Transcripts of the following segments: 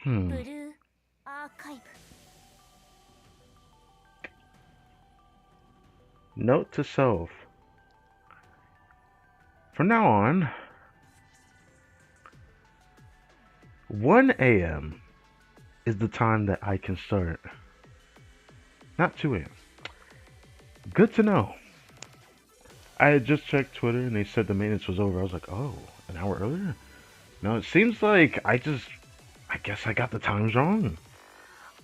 Hmm. Note to self. From now on, 1 a.m. is the time that I can start. Not 2 a.m. Good to know. I had just checked Twitter and they said the maintenance was over. I was like, oh, an hour earlier? No, it seems like I guess I got the times wrong.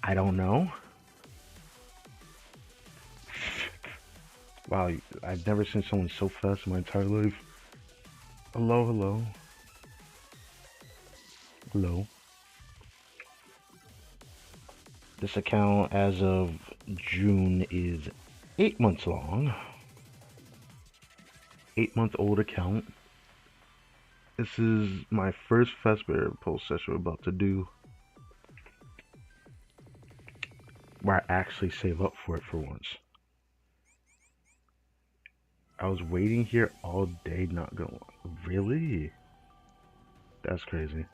I don't know. Wow, I've never seen someone so fast in my entire life. Hello, hello, hello. This account as of June is 8 months long. 8-month old account. This is my first Fazbear post session we're about to do, where I actually save up for it for once. I was waiting here all day, not going. Really? That's crazy.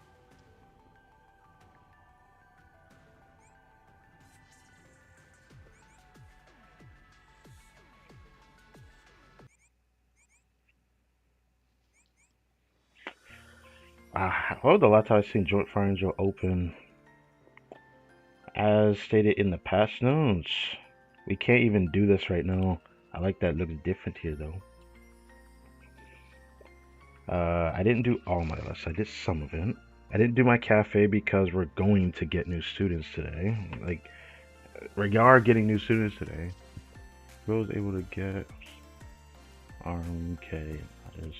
Well, the last time I seen Joint Fire Angel open, as stated in the past notes, we can't even do this right now. I like that it looks different here though. I didn't do all my lists. I did some of it. I didn't do my cafe because we're going to get new students today. Like, we are getting new students today. Who was able to get RMK? That is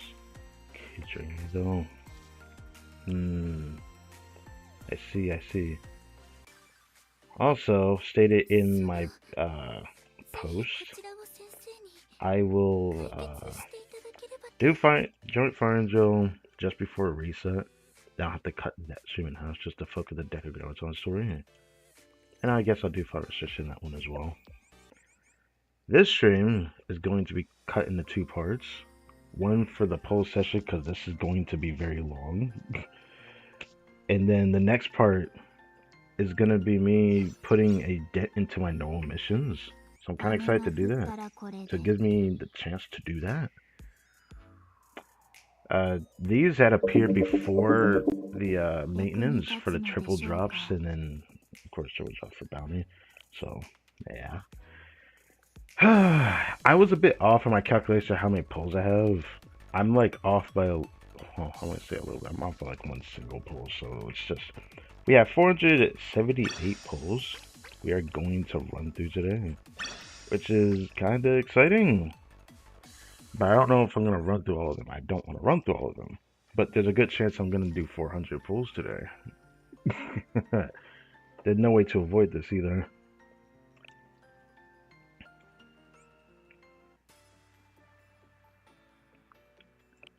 catering though. I see, I see. Also, stated in my post, I will do Joint Fire Angel just before a reset. Then I'll have to cut that stream in half just to focus the deck of guards on story. And I guess I'll do Fire Restriction in that one as well. This stream is going to be cut into 2 parts. One for the poll session because this is going to be very long. And then the next part is going to be me putting a dent into my normal missions. So I'm kind of excited to do that. So it gives me the chance to do that. These had appeared before the maintenance for the triple drops, and then of course triple drops for bounty. So yeah, I was a bit off on my calculation of how many pulls I have. I'm like off by well, I want to say a little bit. I'm off by like one single pull, so it's just we have 478 pulls we are going to run through today, which is kind of exciting. But I don't know if I'm going to run through all of them. I don't want to run through all of them. But there's a good chance I'm going to do 400 pulls today. There's no way to avoid this either.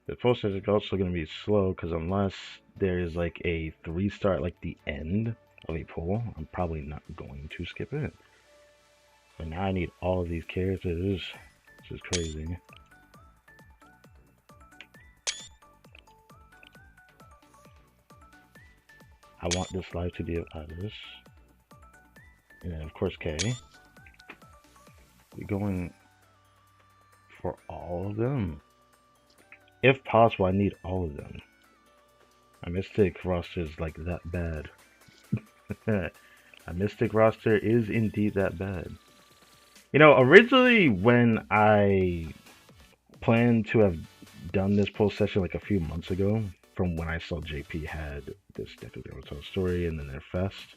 The process is also going to be slow because unless there's like a 3-star at like the end of a pull, I'm probably not going to skip it. But now I need all of these characters. This is crazy. I want this live to be of others. And then of course K. We're going for all of them. If possible, I need all of them. My Mystic roster is like that bad. A Mystic roster is indeed that bad. You know, originally when I planned to have done this poll session like a few months ago, from when I saw JP had this Deck of Naruto story and then their fest,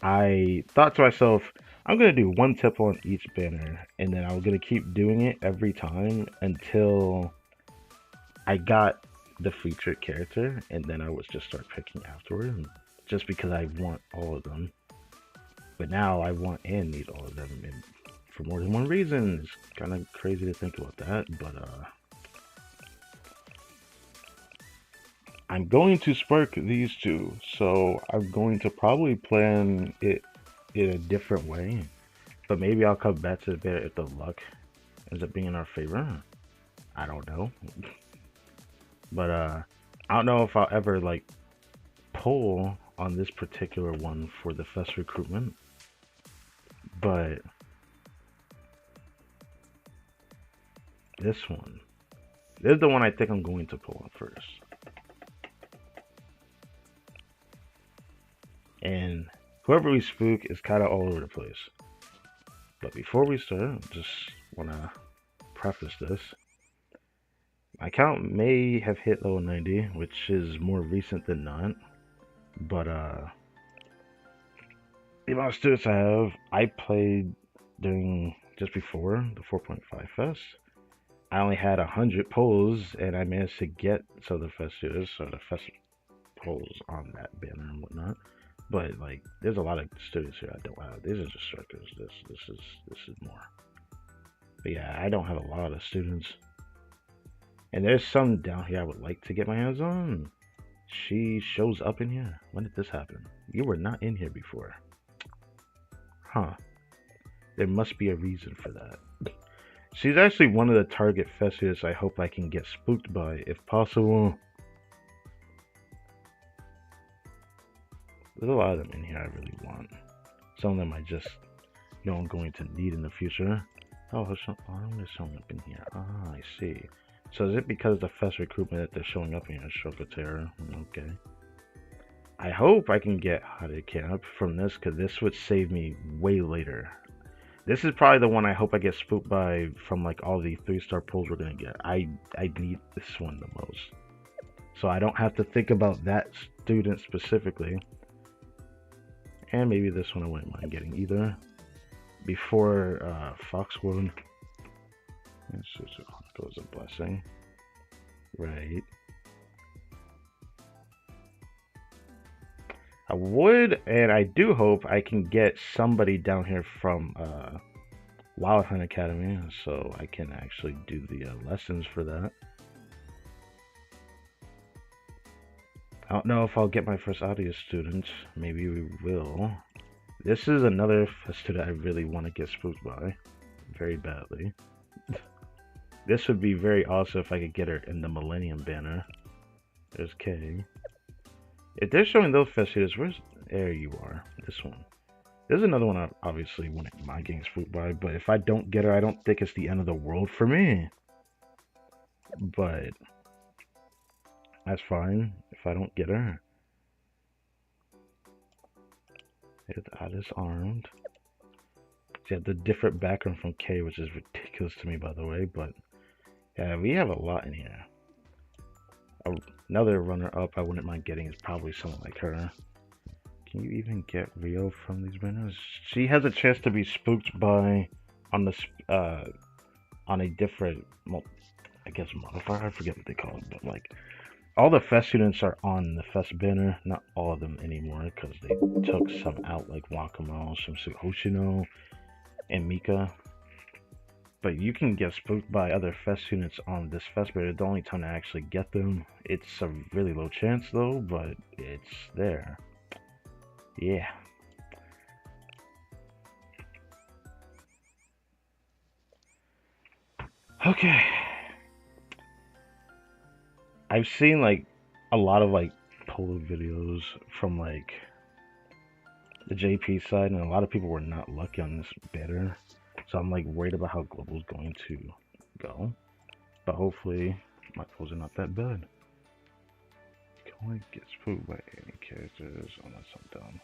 I thought to myself, I'm going to do one tip on each banner, and then I was going to keep doing it every time until I got the featured character, and then I would just start picking afterward, just because I want all of them. But now I want and need all of them, and for more than one reason. It's kind of crazy to think about that, but I'm going to spark these two, so I'm going to probably plan it in a different way. But maybe I'll come back to the bit if the luck ends up being in our favor. I don't know. But I don't know if I'll ever like pull on this particular one for the fest recruitment, but this is the one I think I'm going to pull on first. And whoever we spook is kind of all over the place. But before we start, just want to preface this. My count may have hit level 90, which is more recent than not. But the amount of students I played during just before the 4.5 fest. I only had 100 polls, and I managed to get some of the fest students, so the fest polls on that banner and whatnot. But like, there's a lot of students here I don't have. These are just circles. This is more. But yeah, I don't have a lot of students. And there's some down here I would like to get my hands on. She shows up in here. When did this happen? You were not in here before. Huh. There must be a reason for that. She's actually one of the target festivals I hope I can get spooked by, if possible. There's a lot of them in here I really want. Some of them I just know I'm going to need in the future. Oh, there's showing up in here. Ah, I see. So is it because of the fest recruitment that they're showing up in here? Stroke of Terror. Okay. I hope I can get Hotted Camp from this, because this would save me way later. This is probably the one I hope I get spooked by from like all the 3-star pulls we're gonna get. I need this one the most. So I don't have to think about that student specifically. And maybe this one I wouldn't mind getting either. Before Foxwood. It was a blessing. Right. I would, and I do hope I can get somebody down here from Wild Hunt Academy, so I can actually do the lessons for that. I don't know if I'll get my first audio student. Maybe we will. This is another student I really want to get spooked by, very badly. This would be very awesome if I could get her in the Millennium banner. There's Kay. If they're showing those festivals, there you are. This one. There's another one I obviously wouldn't mind getting spooked by, but if I don't get her, I don't think it's the end of the world for me. But that's fine if I don't get her. I disarmed. She had the different background from Kay, which is ridiculous to me, by the way. But yeah, we have a lot in here. Another runner-up I wouldn't mind getting is probably someone like her. Can you even get Rio from these banners? She has a chance to be spooked by on a different, I guess, modifier. I forget what they call it, but like all the fest students are on the fest banner. Not all of them anymore because they took some out, like Wakamo, Shimsu Hoshino, and Mika. But you can get spooked by other fest units on this fest banner. The only time to actually get them, it's a really low chance though, but it's there. Yeah. Okay. I've seen like a lot of like polo videos from like the JP side, and a lot of people were not lucky on this banner. So I'm like worried about how global's going to go. But hopefully my pulls are not that bad. Can only get spooked by any characters unless I'm done.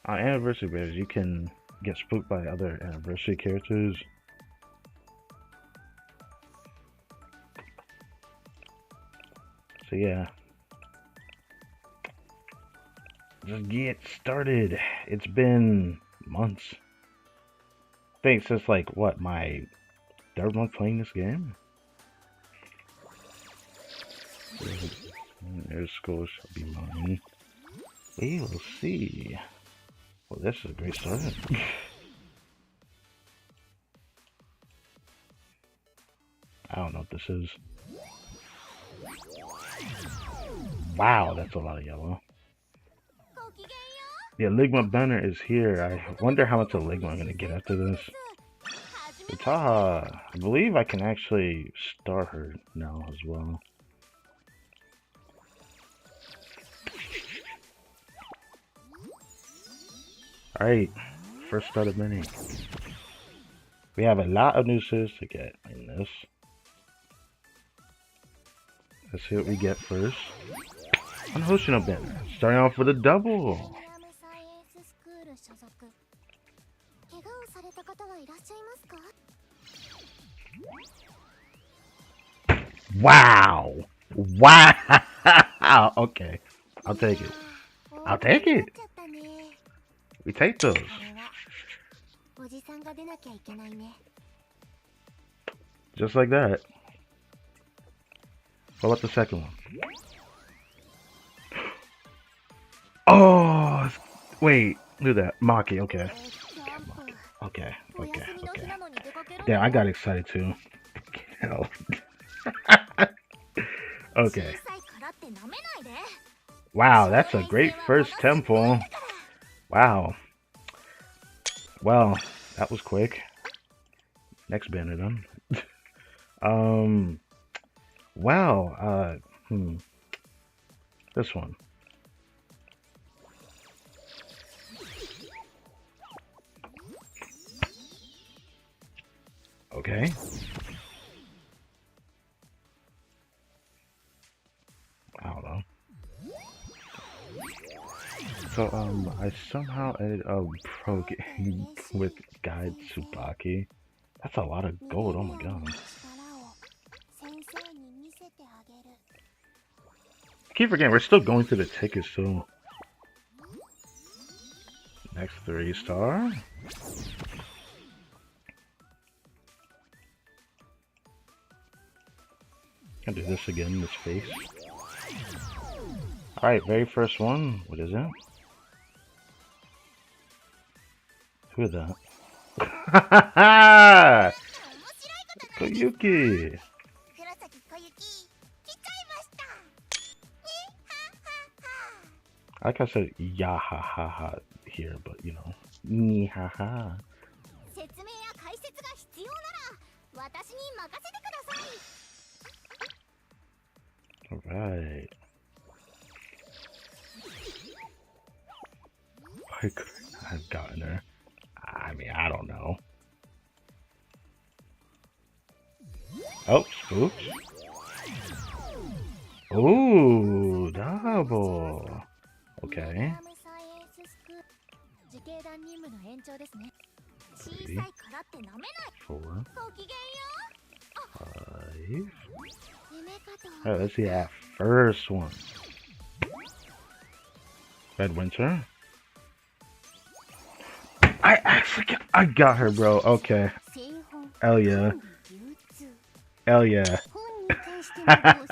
On anniversary banners, you can get spooked by other anniversary characters. So yeah. Just get started. It's been months. I think since like what, my 3rd month playing this game? Their school shall be mine. We will see. Well, this is a great start. I don't know what this is. Wow, that's a lot of yellow. The Enigma banner is here. I wonder how much Enigma I'm gonna get after this. Utaha, I believe I can actually start her now as well. Alright, first start of mini. We have a lot of nooses to get in this. Let's see what we get first. Unhoshino banner. Starting off with a double. Wow! Wow! Okay. I'll take it. I'll take it. We take those. Just like that. What about the second one? Oh! Wait. Do that. Maki. Okay. Okay. Okay. Okay. Damn, I got excited too. Hell. Okay. Wow, that's a great first temple. Wow. Well, that was quick. Next banner then. Wow, this one. Okay. I don't know. So, I somehow ended up pro game with Guide Tsubaki. That's a lot of gold, oh my god. Keep forgetting, we're still going through the tickets too. Next 3-star. Can do this again, this face. Alright, very first one. What is it? Who is that? Koyuki! Like I said, ya ha ha ha here, but you know, ni ha ha. Alright. Why could I have gotten her? I mean, I don't know. Oh, oops. Ooh, double. Okay. 3, 4, 5. Alright, let's see that first one. Red Winter. I got her, bro. Okay. Hell yeah. Hell yeah. I'll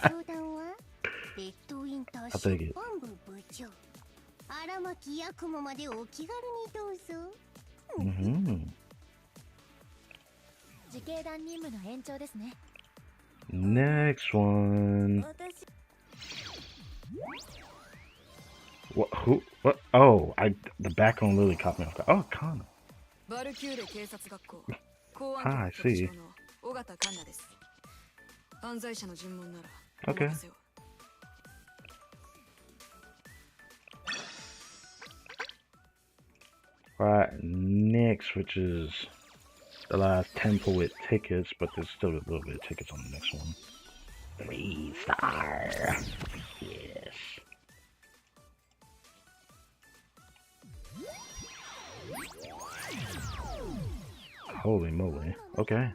take it. Next one. What? Who? What? Oh, the background literally caught me off guard. Oh, Kana. Ah, I see. Okay. Alright, next, which is the last temple with tickets, but there's still a little bit of tickets on the next one. 3-star. Yes. Holy moly. Okay.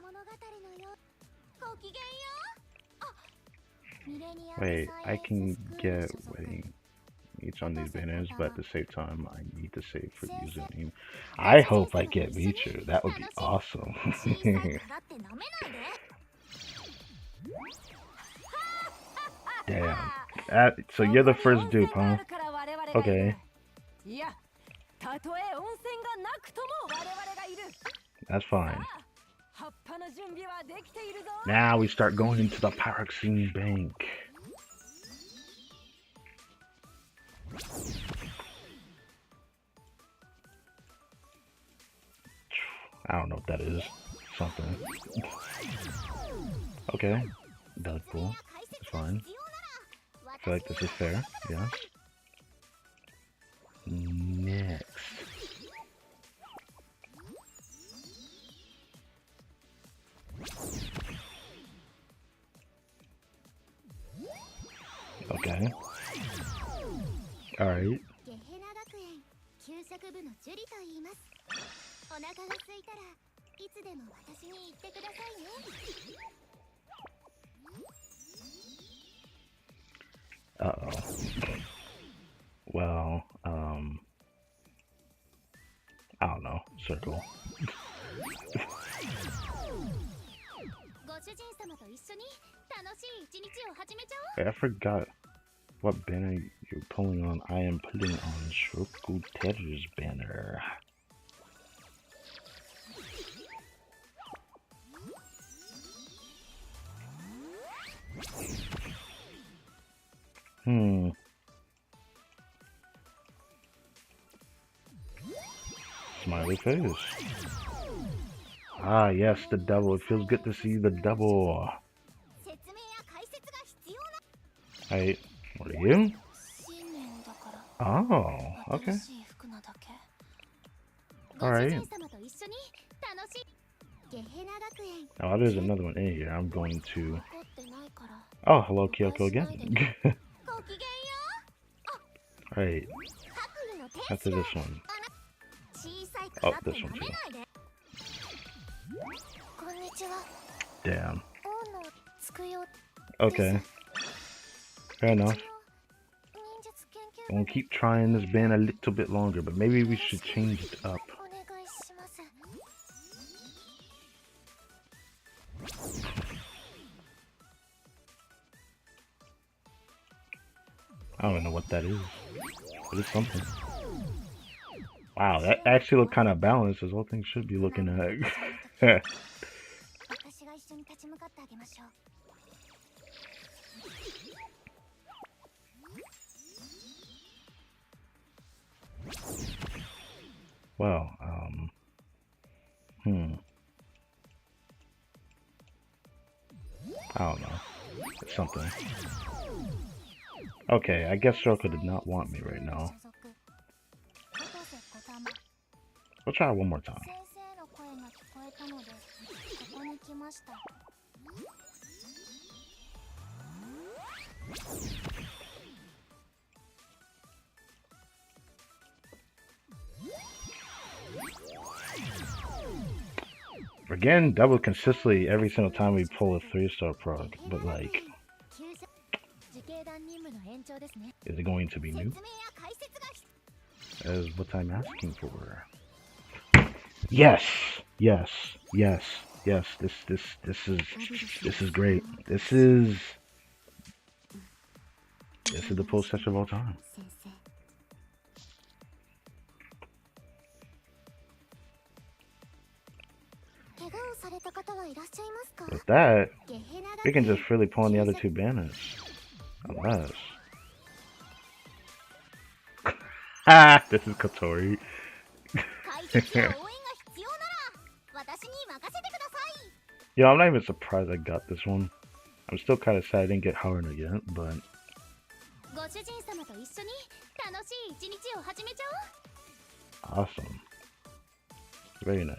Wait, I can get wedding each on these banners, but at the same time, I need to save for username. I hope I get Beecher. That would be awesome. Damn. So you're the first dupe, huh? Okay. That's fine. Now we start going into the Pyroxene Bank. I don't know what that is. Something. Okay. Deadpool. It's fine. I feel like this is fair. Yes. Next. Okay. Alright. Uh-oh. Well, I don't know. Circle. Hey, I forgot what banner you're pulling on. I am putting on Shroku Terror's banner. Smiley face. Ah, yes, the devil. It feels good to see the devil. Hey, what are you? Oh, okay. Alright. Oh, there's another one in here. I'm going to... Oh, hello, Kyoko again. Alright. After this one. Oh, this one too. Damn. Okay. Fair enough. We'll keep trying this band a little bit longer, but maybe we should change it up. I don't even know what that is, but it's something. Wow, that actually looked kind of balanced, as all things should be looking at. Well, I don't know. It's something. Okay, I guess Shoko did not want me right now. We'll try one more time. Again, double consistently every single time we pull a 3-star prog, but like, is it going to be new? That is what I'm asking for. Yes, yes, yes, yes. This is great. This is the pull session of all time. With that, we can just freely pull on the other two banners. Unless... Ah, this is Kotori. Yo, I'm not even surprised I got this one. I'm still kind of sad I didn't get Haruna yet, but... Awesome. Very nice.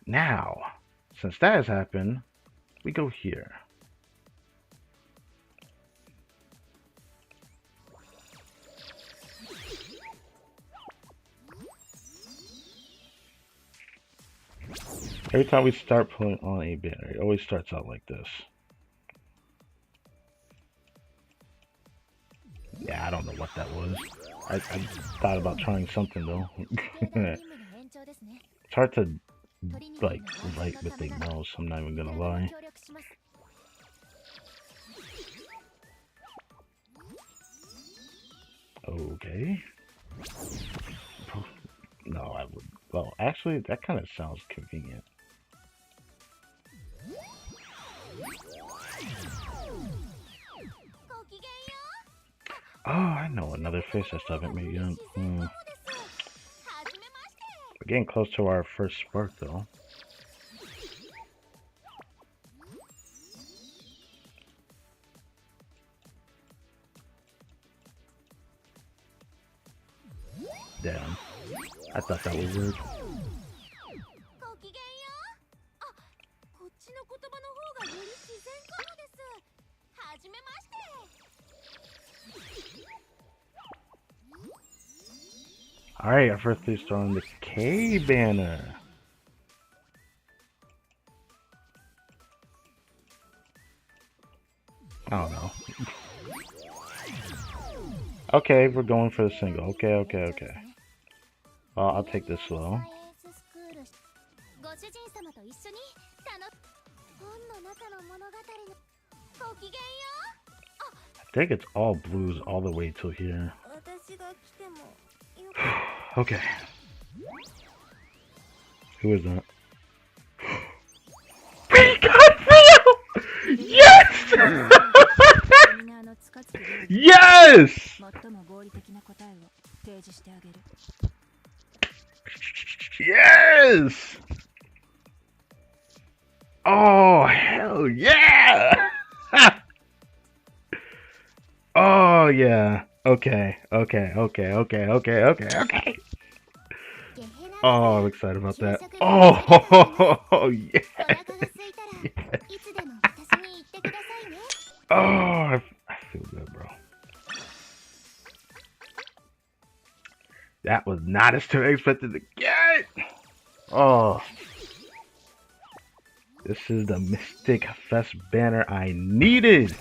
Now, since that has happened, we go here. Every time we start pulling on a banner, it always starts out like this. Yeah, I don't know what that was. I thought about trying something though. It's hard to like write with the mouse, I'm not even gonna lie. Okay. No, I would. Well, actually, that kind of sounds convenient. Oh, I know another face I still haven't made yet. We're getting close to our first spark, though. Damn. I thought that would work. Alright, our first 3 star on the K banner. I don't know. Okay, we're going for the single. Okay. Well, I'll take this slow. I think it's all blues all the way till here. Okay. Who is that? We got Rio! Yes! Yes! Yes! Oh, hell yeah! Oh, yeah. Okay. Oh, I'm excited about that. Oh, yes. Oh, I feel good, bro. That was not as to expected to get. Oh. This is the Mystic Fest banner I needed.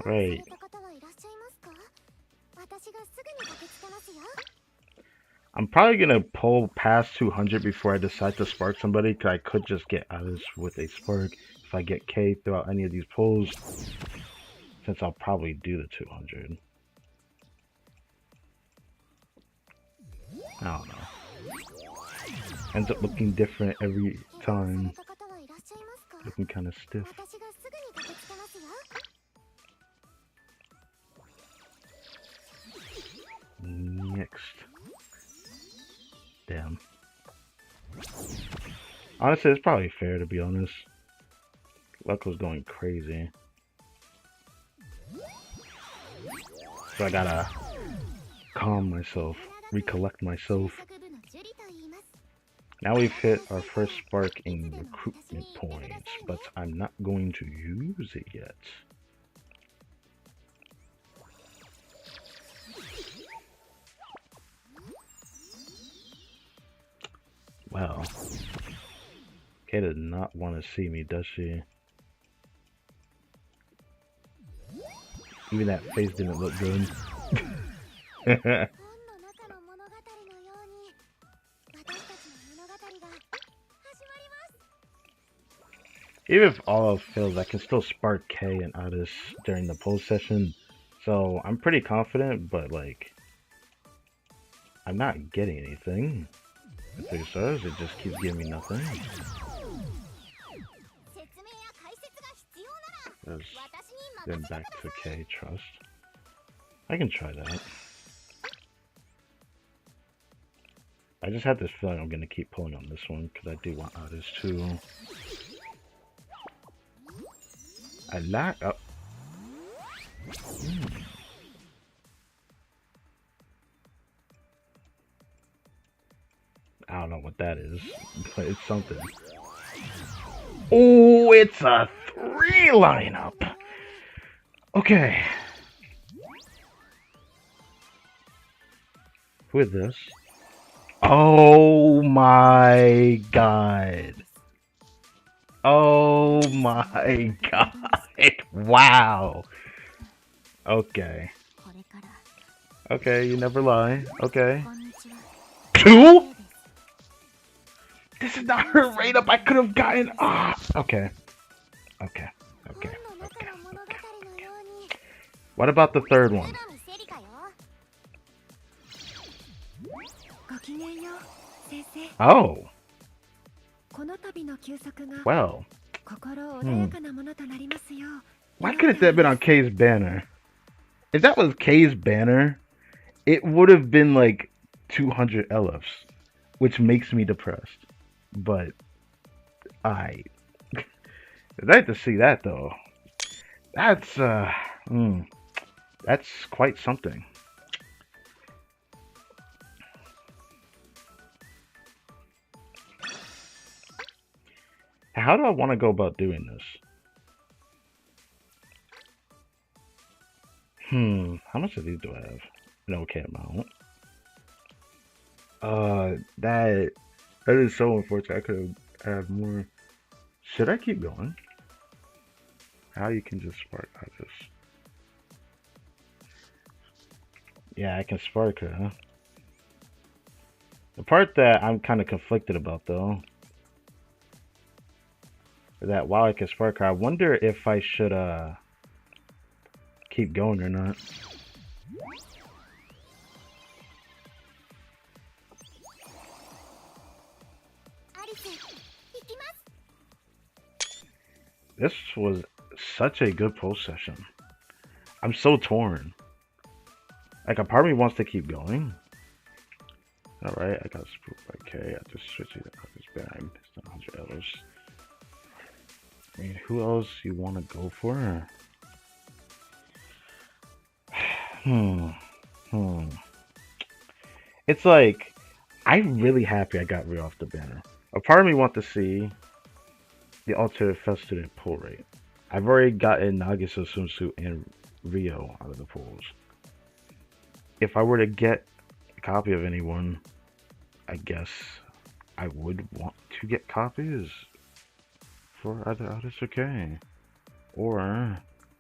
Right. I'm probably gonna pull past 200 before I decide to spark somebody, because I could just get out of this with a spark if I get K throughout any of these pulls, since I'll probably do the 200. I don't know. Ends up looking different every time. Looking kind of stiff. Next. Damn. Honestly, it's probably fair, to be honest. Luck was going crazy. So I gotta calm myself, recollect myself. Now we've hit our first spark in recruitment points, but I'm not going to use it yet. Wow. Kay does not want to see me, does she? Even that face didn't look good. Even if all else fails, I can still spark K and Otis during the poll session. So I'm pretty confident, but like, I'm not getting anything. At 3 stars, it just keeps giving me nothing. Then back to K, trust. I can try that. I just have this feeling I'm gonna keep pulling on this one, because I do want Otis too. I like up. I don't know what that is, but it's something. Oh, it's a 3 lineup. Okay. Who is this? Oh my god. Oh my god. Wow. Okay. Okay, you never lie. Okay. 2? This is not her rate up. I could have gotten. Okay. Okay. What about the third one? Oh. Well. Why couldn't that have been on K's banner? If that was K's banner, it would have been like 200 LFs, which makes me depressed. But I'd like to see that though. That's That's quite something. How do I want to go about doing this? How much of these do I have? An okay amount. That is so unfortunate. I could have more. Should I keep going? How you can just spark? I just. Yeah, I can spark her, huh? The part that I'm kind of conflicted about, though, is that while I can spark her, I wonder if I should keep going or not. This was such a good post session. I'm so torn. Like, a part of me wants to keep going. Alright, I got spooked by K. I just switched it out this bag. It's 100 L's. I mean, who else you want to go for? It's like, I'm really happy I got Rio off the banner. A part of me wants to see the alternate fell student pull rate. I've already gotten Nagisa, Swimsuit, and Rio out of the pools. If I were to get a copy of anyone, I guess I would want to get copies for other artists, okay? Or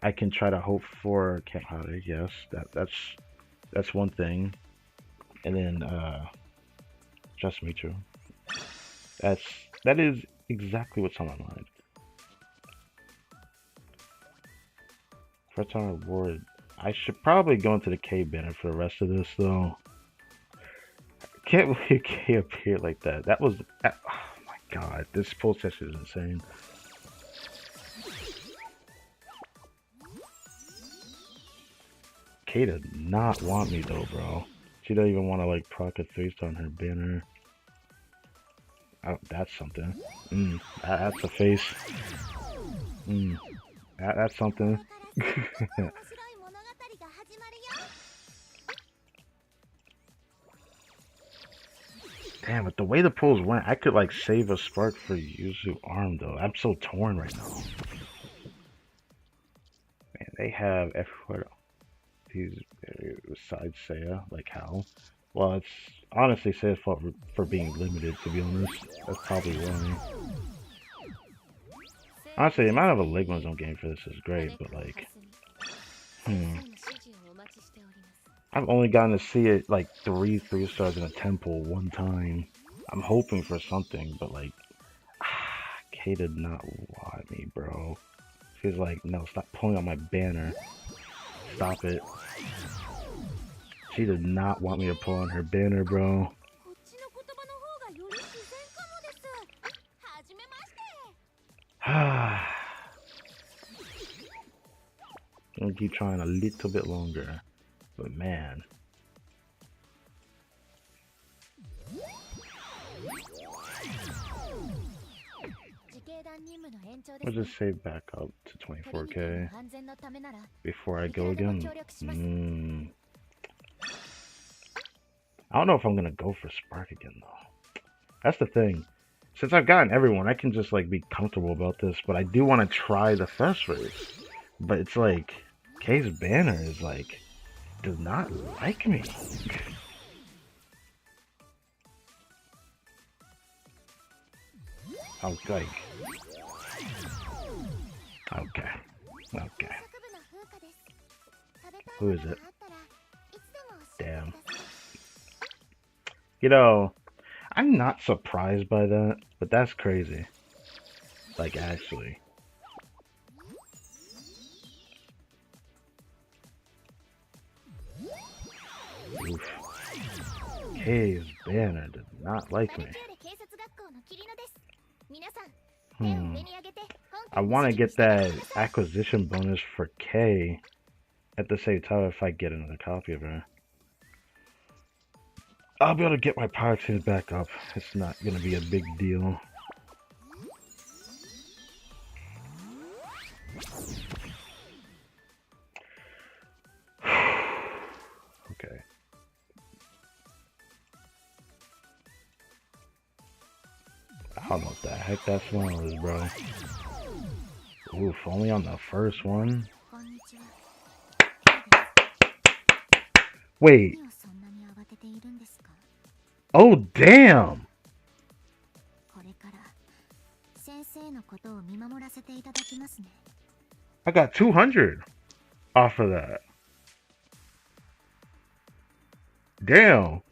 I can try to hope for Kenhara, yes, that's one thing. And then Just Mitru. That is exactly what's on my mind. First time reward. I should probably go into the K banner for the rest of this though. I can't believe K appeared like that. That was oh my god, this pull session is insane. K does not want me though, bro. She doesn't even want to like proc a 3-star on her banner. Oh, that's something. That's a face. That's something. Damn, but the way the pulls went, I could like save a spark for Yuzu arm though. I'm so torn right now. Man, they have everywhere. These besides Seiya, like how? Well, it's honestly Seiya's fault for being limited, to be honest. That's probably why. Honestly, the amount of a Ligma Zone game for this is great, but like, I've only gotten to see it like 3-stars in a temple one time. I'm hoping for something, but like, Kay did not want me, bro. She's like, no, stop pulling on my banner. Stop it. She did not want me to pull on her banner, bro. I'm gonna keep trying a little bit longer, but man. I'll just save back up to 24k before I go again. I don't know if I'm gonna go for Spark again though. That's the thing. Since I've gotten everyone, I can just like be comfortable about this, but I do want to try the first race. But it's like, Kay's banner is like, does not like me. I was like, okay. Who is it? Damn. You know, I'm not surprised by that, but that's crazy. Like, actually. Oof. Kay's banner did not like me. I want to get that acquisition bonus for Kay at the same time if I get another copy of her. I'll be able to get my pyroxene back up. It's not going to be a big deal. don't know what the heck that smell is, bro. Oof, only on the first one? Wait. Oh, damn! I got 200 off of that. Damn.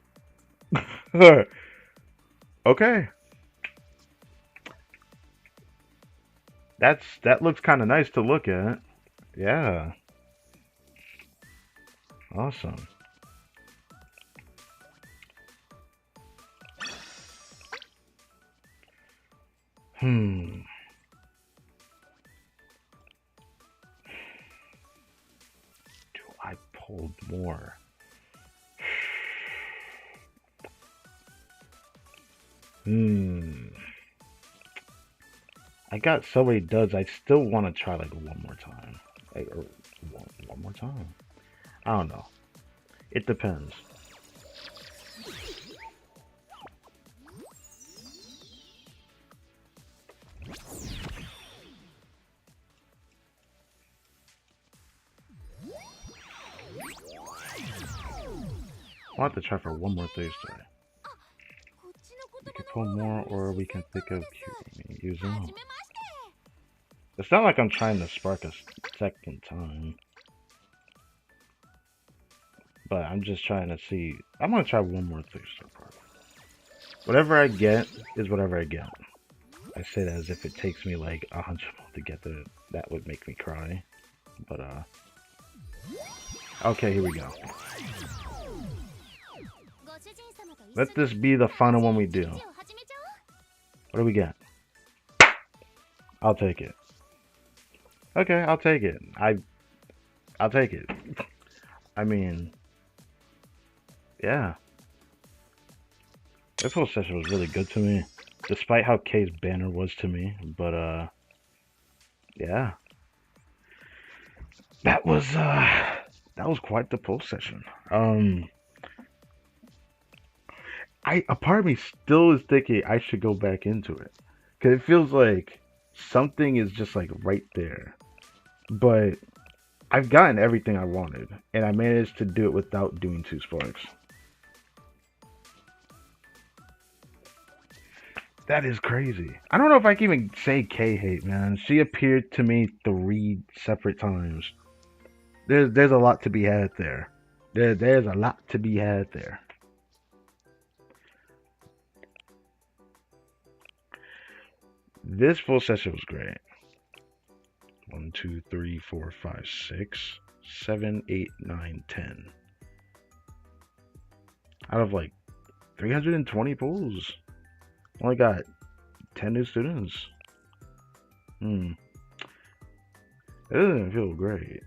Okay. That looks kind of nice to look at. Yeah. Awesome. Hmm. Do I pulled more? I got so many duds. I still want to try like one more time. Like, or one more time. I don't know. It depends. I'll have to try for one more Thursday. We can pull more, or we can think of using. It's not like I'm trying to spark a second time. But I'm just trying to see. I'm gonna try one more Thursday part. Whatever I get is whatever I get. I say that as if it takes me like 100 to get there. That would make me cry. But okay, here we go. Let this be the final one we do. What do we get? I'll take it. Okay, I'll take it. I'll take it. I mean, yeah. This whole session was really good to me, despite how Kay's banner was to me. But yeah, that was quite the pull session. A part of me still is thinking I should go back into it, because it feels like something is just like right there. But I've gotten everything I wanted, and I managed to do it without doing 2 sparks. That is crazy. I don't know if I can even say K-hate, man. She appeared to me 3 separate times. There's a lot to be had there. There's a lot to be had there. This full session was great. 1, 2, 3, 4, 5, 6, 7, 8, 9, 10. Out of like 320 pulls, only got 10 new students. It doesn't feel great,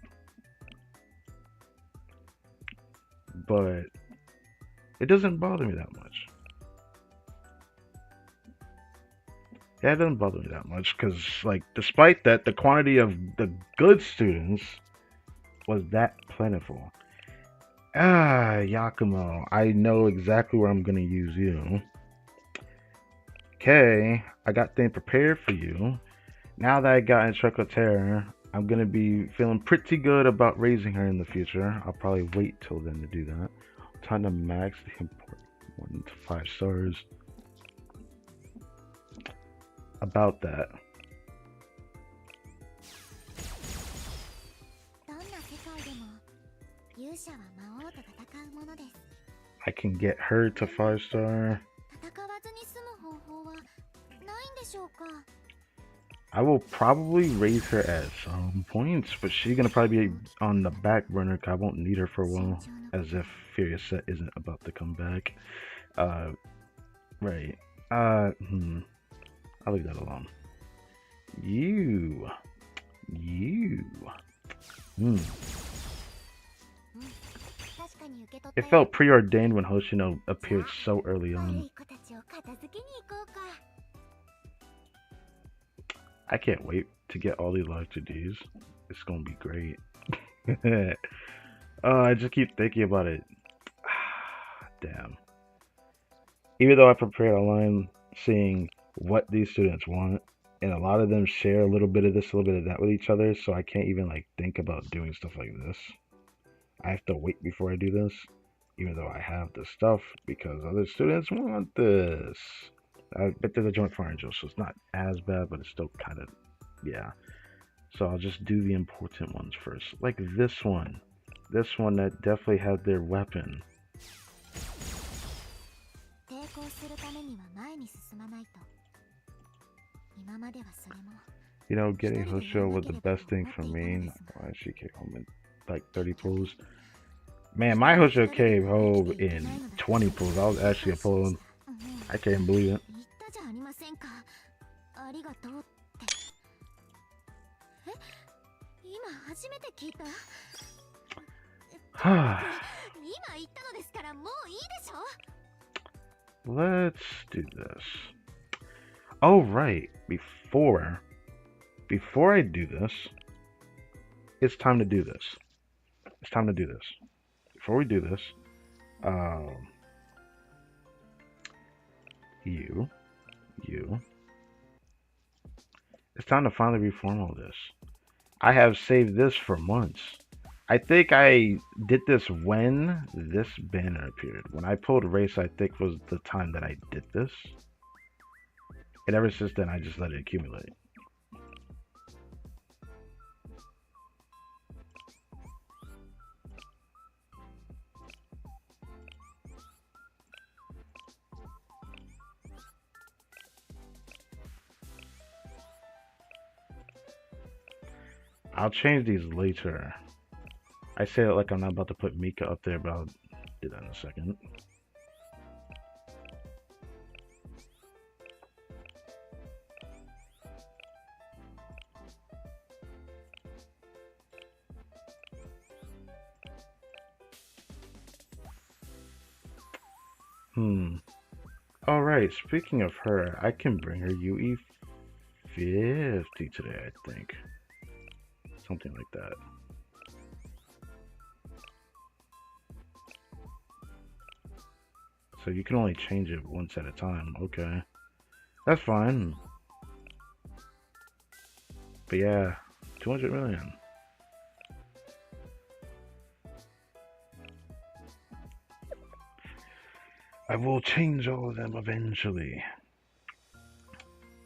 but it doesn't bother me that much. Yeah, it doesn't bother me that much, because, like, despite that, the quantity of the good students was that plentiful. Yakumo, I know exactly where I'm gonna use you. Okay, I got things prepared for you. Now that I got in Terror, I'm gonna be feeling pretty good about raising her in the future. I'll probably wait till then to do that. Time to max the import 1 to 5 stars. About that. I can get her to 5 star. I will probably raise her at some points, but she's gonna probably be on the back burner because I won't need her for a while, as if Furious Set isn't about to come back. Right. I'll leave that alone. You. It felt preordained when Hoshino appeared so early on. I can't wait to get all these live 2Ds. It's gonna be great. I just keep thinking about it. Damn. Even though I prepared a line saying what these students want, and a lot of them share a little bit of this, a little bit of that with each other, so I can't even like think about doing stuff like this. I have to wait before I do this, even though I have the stuff, because other students want this. I bet there's a joint fire angel, so it's not as bad, but it's still kind of, yeah. So I'll just do the important ones first, like this one. This one that definitely had their weapon. You know, getting Hosho was the best thing for me. Why she came home in like 30 pulls. Man, my Hosho came home in 20 pulls. I was actually a pull. I can't believe it. Let's do this. Oh, right. Before I do this, it's time to do this. It's time to do this. Before we do this, you. It's time to finally reform all this. I have saved this for months. I think I did this when this banner appeared. When I pulled race, I think was the time that I did this. And ever since then, I just let it accumulate. I'll change these later. I say it like I'm not about to put Mika up there, but I'll do that in a second. Alright, speaking of her, I can bring her UE 50 today, I think. Something like that. So you can only change it once at a time. Okay. That's fine. But yeah, 200 million. I will change all of them eventually.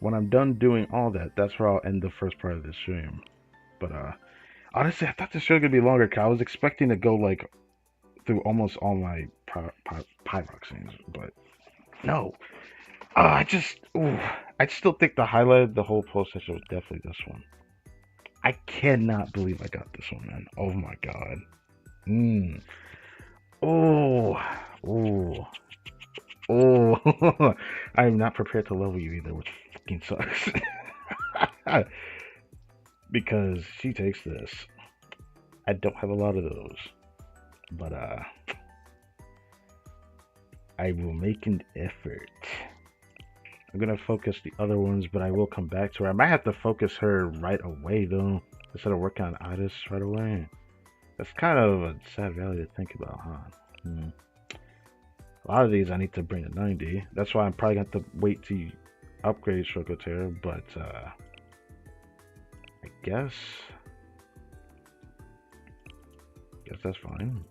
When I'm done doing all that, that's where I'll end the first part of the stream. But honestly, I thought this show was gonna be longer, cause I was expecting to go like through almost all my Pyrox scenes, but no. I still think the highlight of the whole post session was definitely this one. I cannot believe I got this one, man. Oh my god. Oh. I am not prepared to level you either, which fucking sucks. Because she takes this. I don't have a lot of those. But I will make an effort. I'm gonna focus the other ones, but I will come back to her. I might have to focus her right away though, instead of working on Itis right away. That's kind of a sad reality to think about, huh? A lot of these I need to bring to 90. That's why I'm probably gonna have to wait to upgrade Shokotera, but I guess that's fine.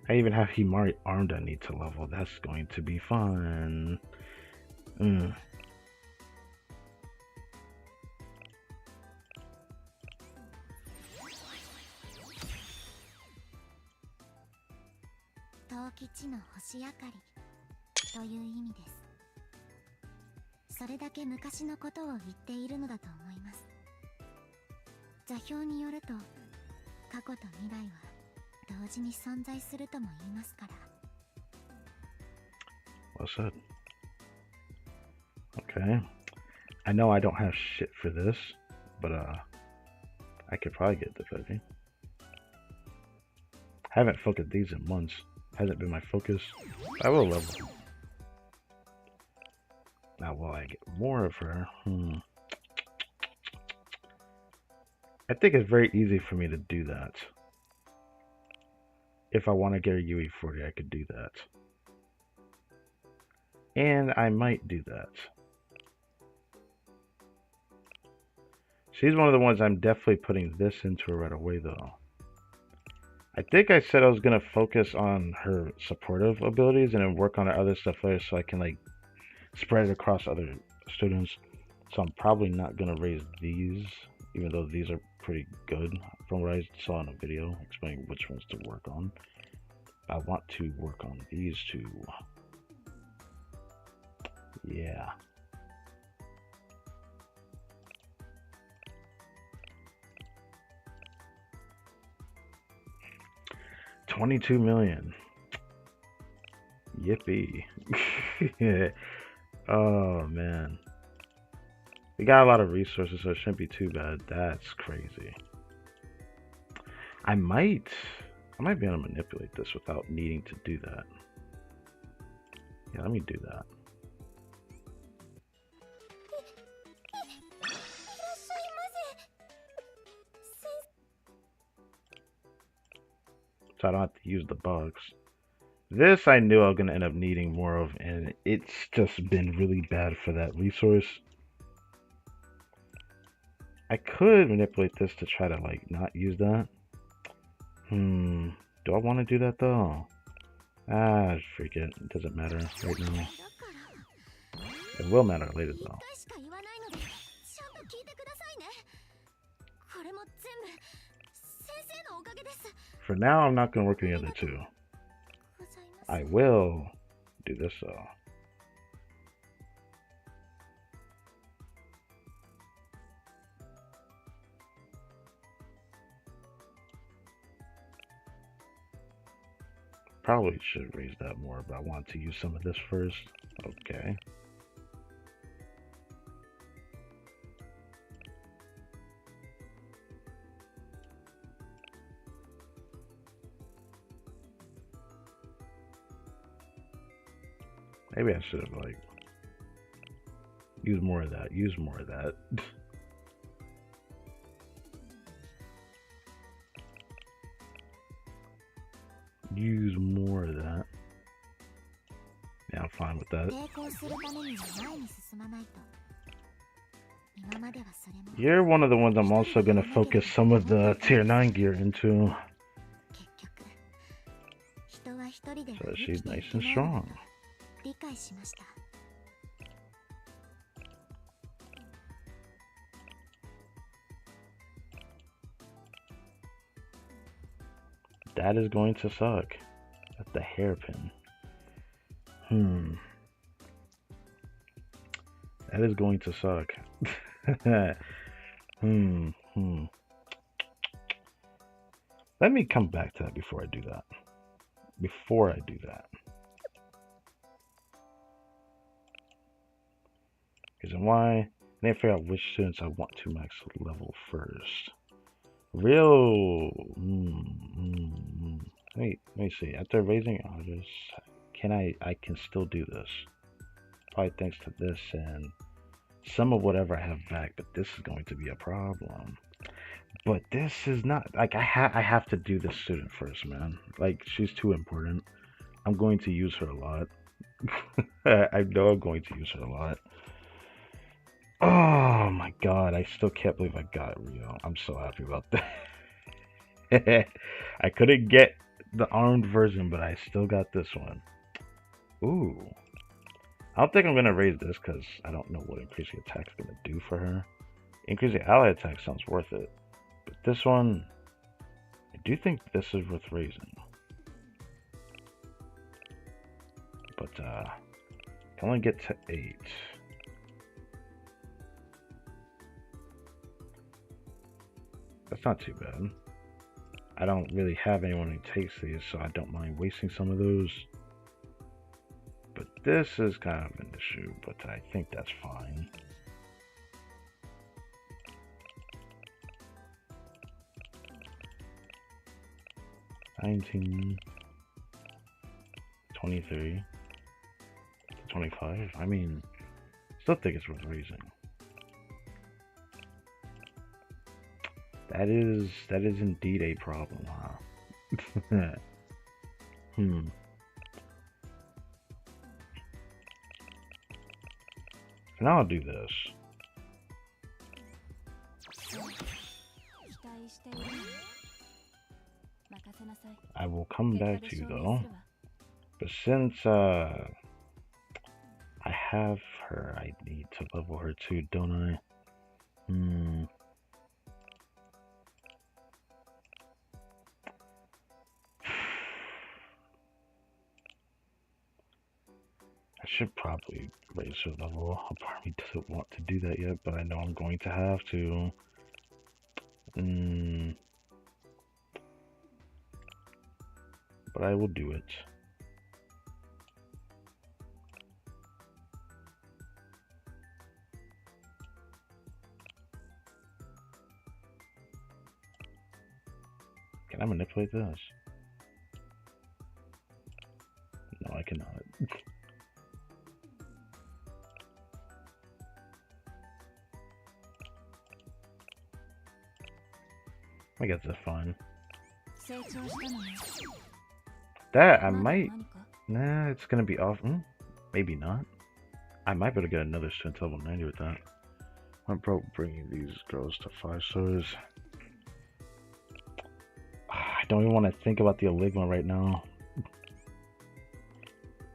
I even have Himari armed I need to level. That's going to be fun. Well said. Okay. I know I don't have shit for this, but I could probably get the 50. I haven't focused these in months. Hasn't been my focus. I will level. Now will I get more of her? I think it's very easy for me to do that. If I want to get a UE40, I could do that. And I might do that. She's one of the ones I'm definitely putting this into her right away, though. I think I said I was going to focus on her supportive abilities and then work on her other stuff later so I can, like, spread it across other students. So I'm probably not going to raise these, even though these are pretty good from what I saw in a video explaining which ones to work on. I want to work on these two. Yeah. $22 million. Yippee. Yeah. Oh man. We got a lot of resources, so it shouldn't be too bad. That's crazy. I might be able to manipulate this without needing to do that. Yeah, let me do that. So I don't have to use the bugs. This I knew I was going to end up needing more of, and it's just been really bad for that resource. I could manipulate this to try to, like, not use that. Do I want to do that, though? Ah, freak it. It doesn't matter right now. It will matter later, though. For now, I'm not going to work on the other two. I will do this, though. Probably should raise that more, but I want to use some of this first. Okay. Maybe I should have, like, used more of that. Use more of that. Use more of that. Yeah, I'm fine with that. You're one of the ones I'm also going to focus some of the tier 9 gear into. So she's nice and strong. That is going to suck. That's the hairpin. That is going to suck. Let me come back to that before I do that. Because why? I need to figure out which students I want to max level first. Real. Wait, let me see. After raising others, I can still do this. Probably thanks to this and some of whatever I have back, but this is going to be a problem. But this is not, like, I have to do this student first, man. Like, she's too important. I'm going to use her a lot. I know I'm going to use her a lot. Oh my god, I still can't believe I got Rio. I'm so happy about that. I couldn't get the armed version, but I still got this one. Ooh. I don't think I'm going to raise this because I don't know what increasing attack is going to do for her. Increasing ally attack sounds worth it. But this one, I do think this is worth raising. But, I can only get to 8. That's not too bad. I don't really have anyone who takes these, so I don't mind wasting some of those. But this is kind of an issue, but I think that's fine. $19, $23, $25. I mean, still think it's worth raising. That is indeed a problem, huh? And I'll do this. I will come back to you though. But since I have her, I need to level her too, don't I? I should probably raise her level. I probably doesn't want to do that yet, but I know I'm going to have to. But I will do it. Can I manipulate this? No, I cannot. I guess that's fine. That I might. Nah, it's gonna be off. Maybe not. I might be able to get another strength level 90 with that. I'm broke bringing these girls to 5 stars. I don't even want to think about the Eligma right now.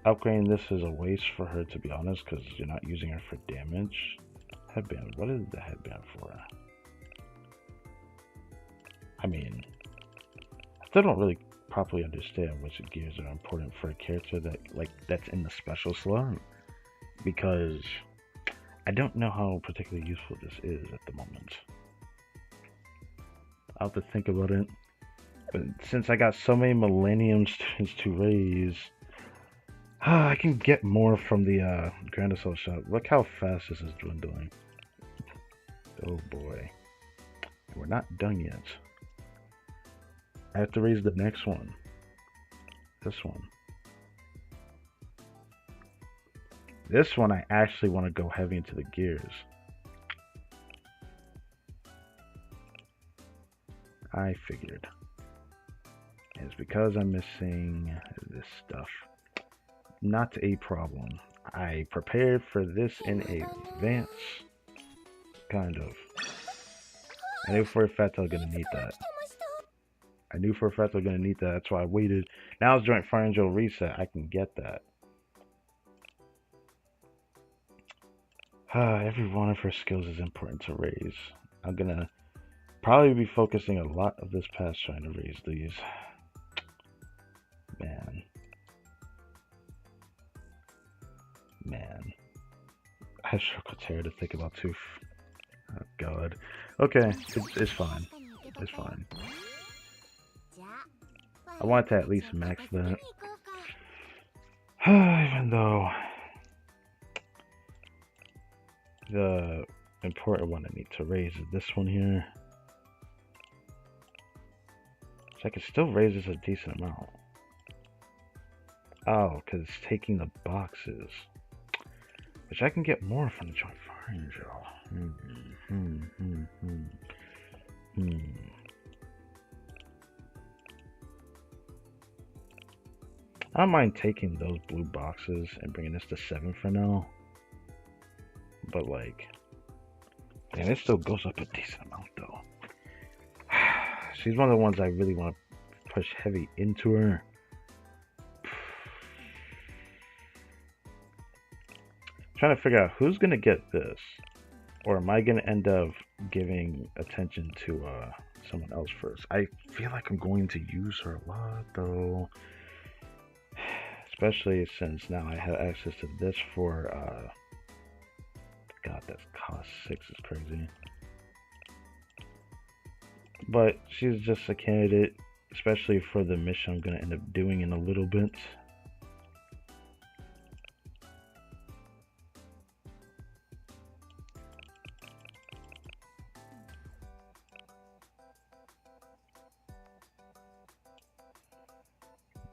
Upgrading this is a waste for her, to be honest, because you're not using her for damage. Headband. What is the headband for? I mean, I still don't really properly understand which gears are important for a character that's in the special slot, because I don't know how particularly useful this is at the moment. I'll have to think about it. But since I got so many Millennium students to raise, I can get more from the Grand Assault shop. Look how fast this is dwindling. Oh boy. And we're not done yet. I have to raise the next one. This one. This one I actually want to go heavy into the gears. I figured. It's because I'm missing this stuff. Not a problem. I prepared for this in advance. Kind of. I knew for a fact I was going to need that. That's why I waited. Now it's Joint Fire Angel reset. I can get that. Every one of her skills is important to raise. I'm going to probably be focusing a lot of this pass trying to raise these. Man. I have Chocoterra to think about too. Oh god. Okay, it's fine. It's fine. I want to at least max that. Even though the important one I need to raise is this one here. So I can still raise this a decent amount. Oh, because it's taking the boxes. Which I can get more from the Joint Fire Angel. I don't mind taking those blue boxes and bringing this to 7 for now. But like, man, it still goes up a decent amount though. She's one of the ones I really want to push heavy into her. Trying to figure out who's gonna get this, or am I gonna end up giving attention to someone else first? I feel like I'm going to use her a lot though, especially since now I have access to this for god, that's cost 6 is crazy. But she's just a candidate, especially for the mission I'm gonna end up doing in a little bit.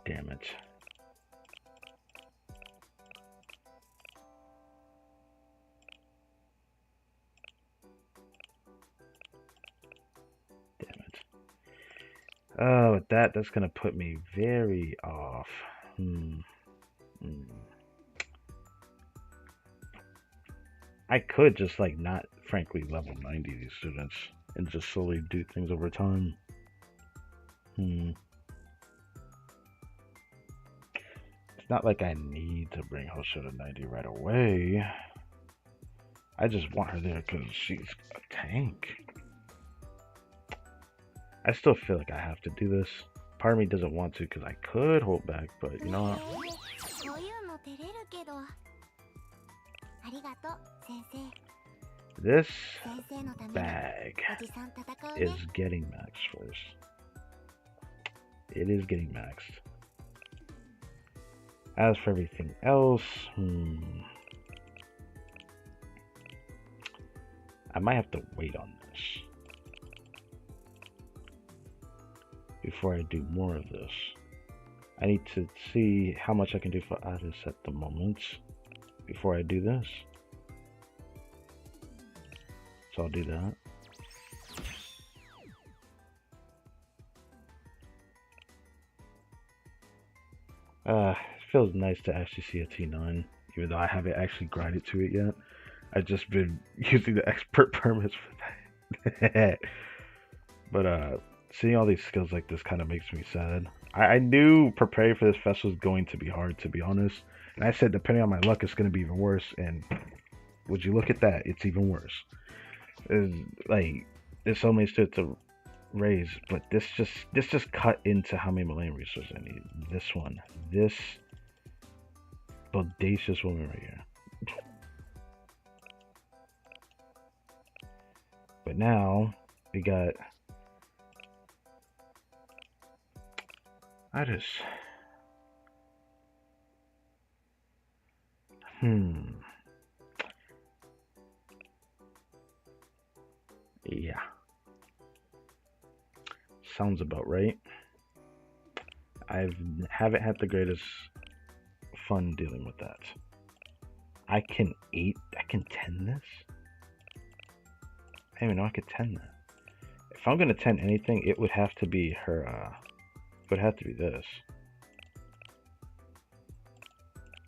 Damn it. Damn it. With that's gonna put me very off. Hmm. Hmm. I could just like not, frankly, level 90 these students and just slowly do things over time. Hmm. It's not like I need to bring Hosho to 90 right away. I just want her there because she's a tank. I still feel like I have to do this. Part of me doesn't want to because I could hold back, but you know what? This bag is getting maxed first. It is getting maxed. As for everything else, I might have to wait on this before I do more of this. I need to see how much I can do for Addis at the moment before I do this. So I'll do that. It feels nice to actually see a T9, even though I haven't actually grinded to it yet. I've just been using the expert permits for that. But seeing all these skills like this kind of makes me sad. I knew preparing for this festival was going to be hard, to be honest. And I said, depending on my luck, it's going to be even worse. And would you look at that? It's even worse. It's like, there's so many stuff to raise, but this just cut into how many millennium resources I need. This one, this bodacious woman right here. But now we got yeah, sounds about right. I haven't had the greatest fun dealing with that. I can 10 this? I didn't even know I could 10 that. If I'm gonna 10 anything, it would have to be her, it would have to be this.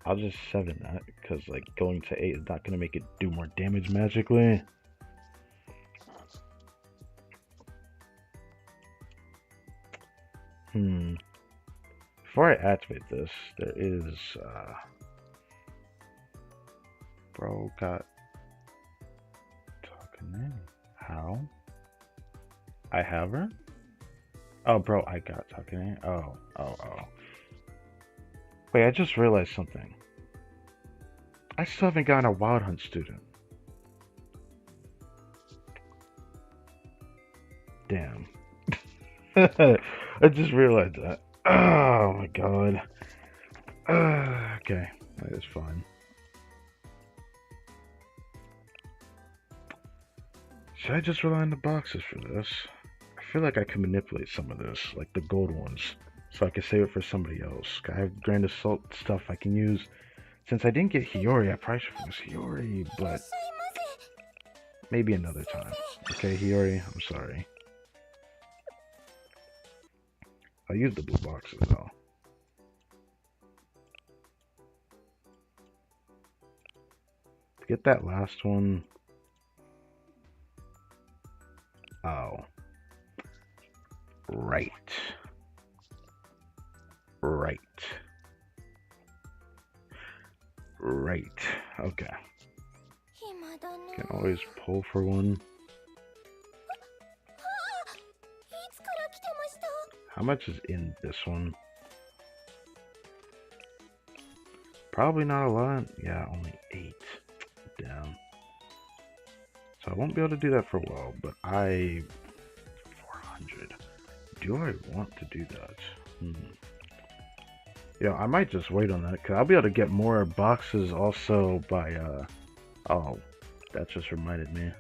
I'll just 7 that, because like going to 8 is not gonna make it do more damage magically. Before I activate this, there is, bro got talking name. How? I have her? Oh, bro, I got talking name. Oh. Wait, I just realized something. I still haven't gotten a Wild Hunt student. Damn. I just realized that. Oh my god. Okay, that is fine. Should I just rely on the boxes for this? I feel like I can manipulate some of this, like the gold ones, so I can save it for somebody else. I have Grand Assault stuff I can use. Since I didn't get Hiyori, I probably should focus Hiyori, but maybe another time. Okay, Hiyori, I'm sorry. I'll use the blue boxes though. To get that last one. Oh. Right. Okay. Can always pull for one. How much is in this one? Probably not a lot. Yeah, only 8. Damn. So I won't be able to do that for a while, but 400. Do I want to do that? Yeah, I might just wait on that, because I'll be able to get more boxes also by, oh, that just reminded me.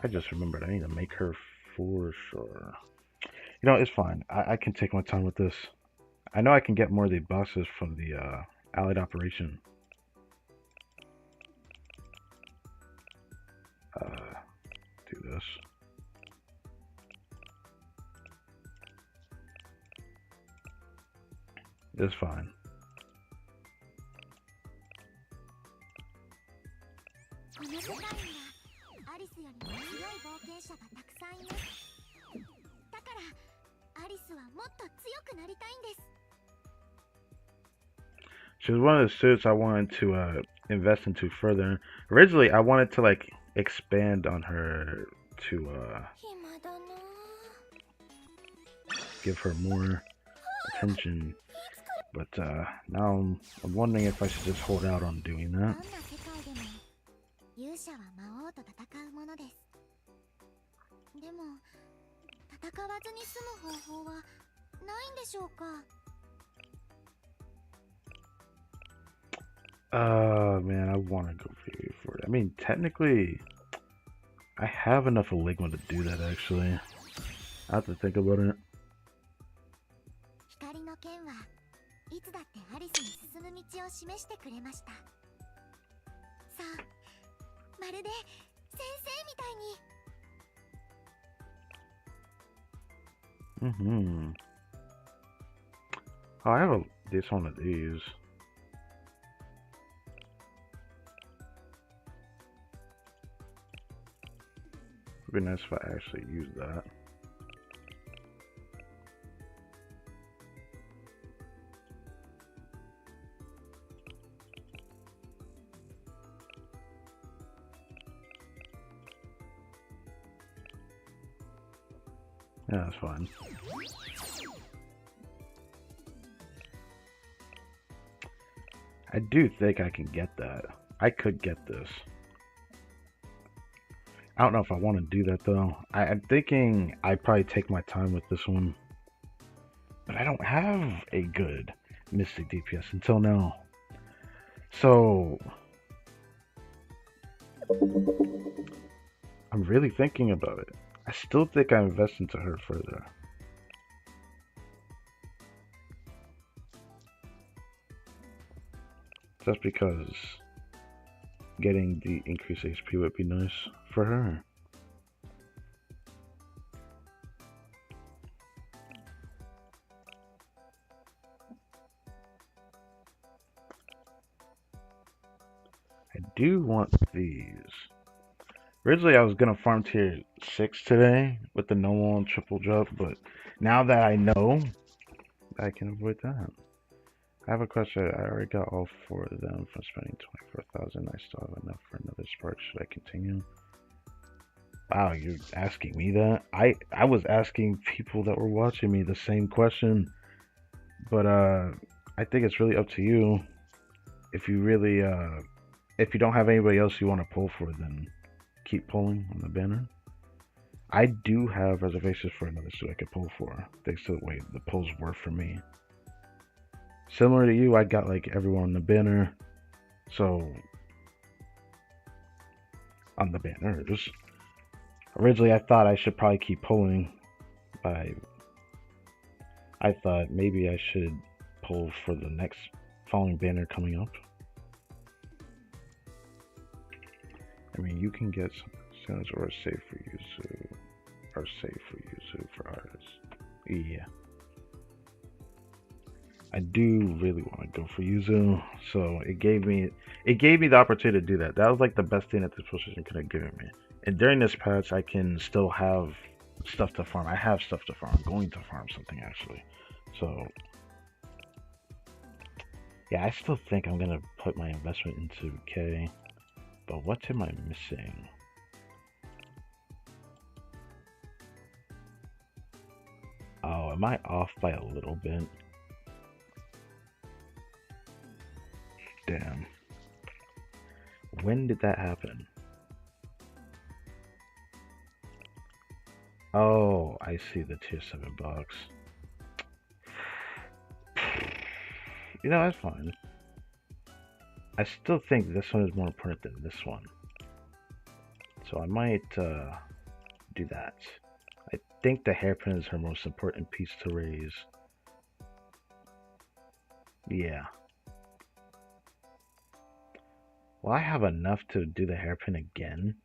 I just remembered I need to make her for sure. You know, it's fine. I can take my time with this. I know I can get more of the boxes from the Allied operation. Do guess. It's fine. She was one of the suits I wanted to invest into further. Originally, I wanted to like expand on her to give her more attention, but now I'm wondering if I should just hold out on doing that. Man, I want to go for it. I mean, technically, I have enough Eligma to do that, actually. I have to think about it. Oh, I have this one of these. It'd be nice if I actually used that. Yeah, that's fine. I do think I can get that. I could get this. I don't know if I want to do that though. I'm thinking I'd probably take my time with this one. But I don't have a good Mystic DPS until now. So I'm really thinking about it. I still think I invest into her further. Just because getting the increased HP would be nice for her. I do want these. Originally, I was gonna farm tier 6 today with the normal and triple jump, but now that I know, I can avoid that. I have a question. I already got all 4 of them from spending 24,000. I still have enough for another spark. Should I continue? Wow, you're asking me that? I was asking people that were watching me the same question, but I think it's really up to you. If you really if you don't have anybody else you want to pull for, then keep pulling on the banner. I do have reservations for another suit I could pull for, thanks to the way the pulls were for me. Similar to you, I got like everyone on the banner, so on the banners. Originally, I thought I should probably keep pulling, but I thought maybe I should pull for the next following banner coming up. I mean, you can get some or safe for Yuzu, or safe for Yuzu for artists. Yeah. I do really want to go for Yuzu, so it gave me the opportunity to do that. That was like the best thing that this position could have given me. And during this patch, I can still have stuff to farm. I have stuff to farm. I'm going to farm something actually. So yeah, I still think I'm gonna put my investment into K. But what am I missing? Oh, am I off by a little bit? Damn. When did that happen? Oh, I see the tier 7 box. You know, that's fine. I still think this one is more important than this one. So I might do that. I think the hairpin is her most important piece to raise. Yeah. Will I have enough to do the hairpin again?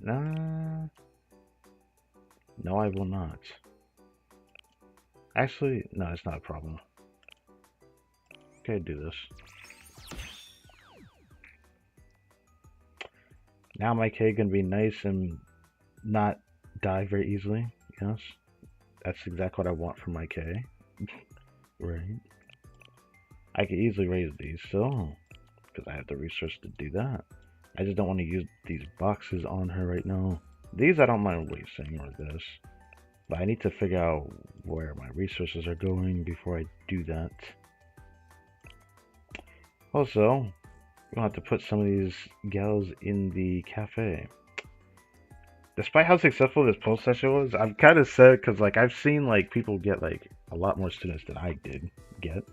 Nah, no, I will not. Actually, no, it's not a problem. Okay, do this. Now my K gonna be nice and not die very easily. Yes, that's exactly what I want for my K. Right. I could easily raise these still, because I have the resource to do that. I just don't want to use these boxes on her right now. These I don't mind wasting, or this. But I need to figure out where my resources are going before I do that. Also, we'll have to put some of these gals in the cafe. Despite how successful this poll session was, I'm kind of sad because like I've seen like people get like a lot more students than I did get.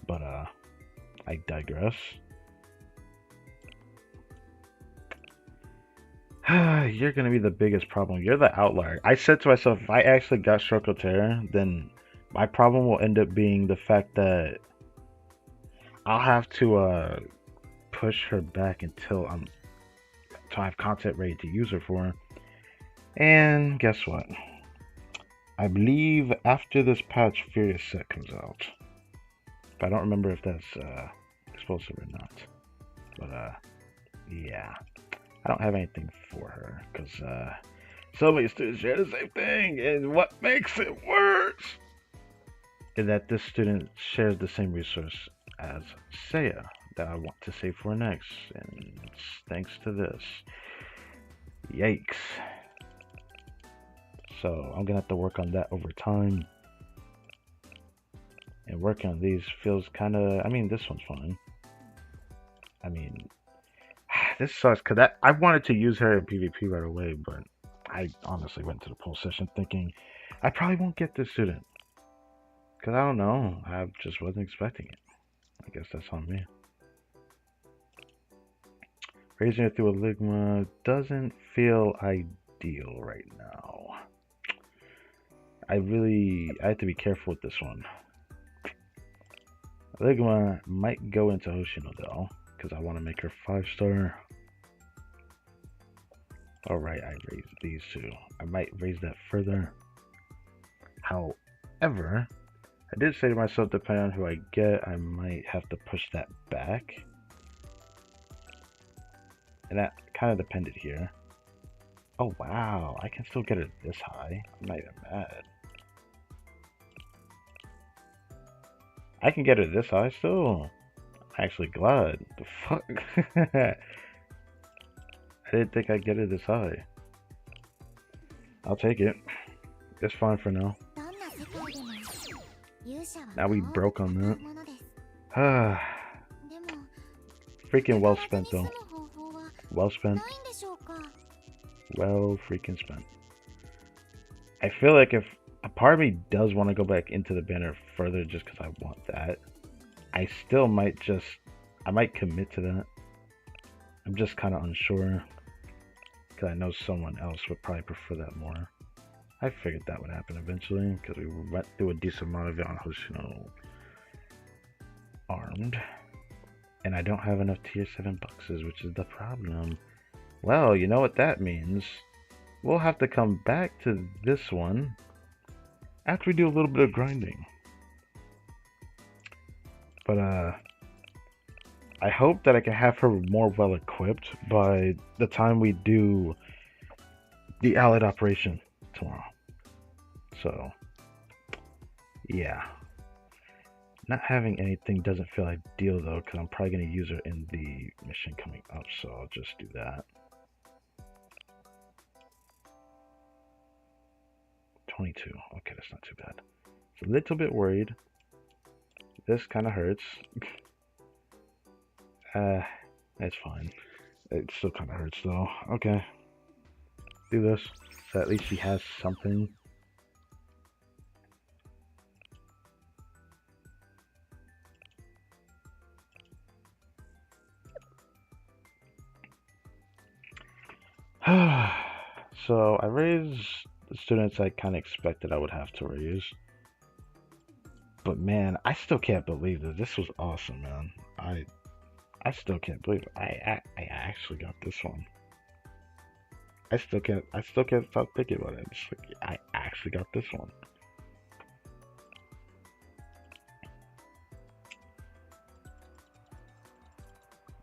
But I digress. You're gonna be the biggest problem. You're the outlier. I said to myself, if I actually got stroke of terror, then my problem will end up being the fact that I'll have to push her back until I have content ready to use her for. And guess what? I believe after this patch, Furious Set comes out. But I don't remember if that's explosive or not. But yeah. I don't have anything for her because so many students share the same thing, and what makes it worse is that this student shares the same resource as Saya that I want to save for next, and it's thanks to this. Yikes. So I'm gonna have to work on that over time. And working on these feels kinda, I mean, this one's fine. I mean, this sucks because I wanted to use her in PvP right away, but I honestly went to the poll session thinking I probably won't get this student. Because I don't know, I just wasn't expecting it. I guess that's on me. Raising her through a Ligma doesn't feel ideal right now. I have to be careful with this one. Ligma might go into Hoshino though, because I want to make her 5-star. Alright, I raised these two. I might raise that further. However, I did say to myself, depending on who I get, I might have to push that back. And that kind of depended here. Oh wow, I can still get it this high. I'm not even mad. I can get it this high still. I'm actually glad. The fuck? I didn't think I'd get it this high. I'll take it. It's fine for now. Now we broke on that. Freaking well spent though. Well spent. Well freaking spent. I feel like if a part of me does want to go back into the banner further just because I want that, I still might I might commit to that. I'm just kind of unsure because I know someone else would probably prefer that more. I figured that would happen eventually because we went through a decent amount of it on Hoshino armed. And I don't have enough tier 7 boxes, which is the problem. Well, you know what that means. We'll have to come back to this one after we do a little bit of grinding. But I hope that I can have her more well equipped by the time we do the allied operation tomorrow. So yeah, not having anything doesn't feel ideal though, because I'm probably going to use her in the mission coming up, so I'll just do that. 22. Okay, that's not too bad. It's a little bit worried. This kind of hurts. It's fine. It still kind of hurts though. Okay. Do this. So at least she has something. So I raised the students I kind of expected I would have to raise. But man, I still can't believe that this was awesome, man. I still can't believe it. I actually got this one. I still can't stop thinking about it. It's like I actually got this one.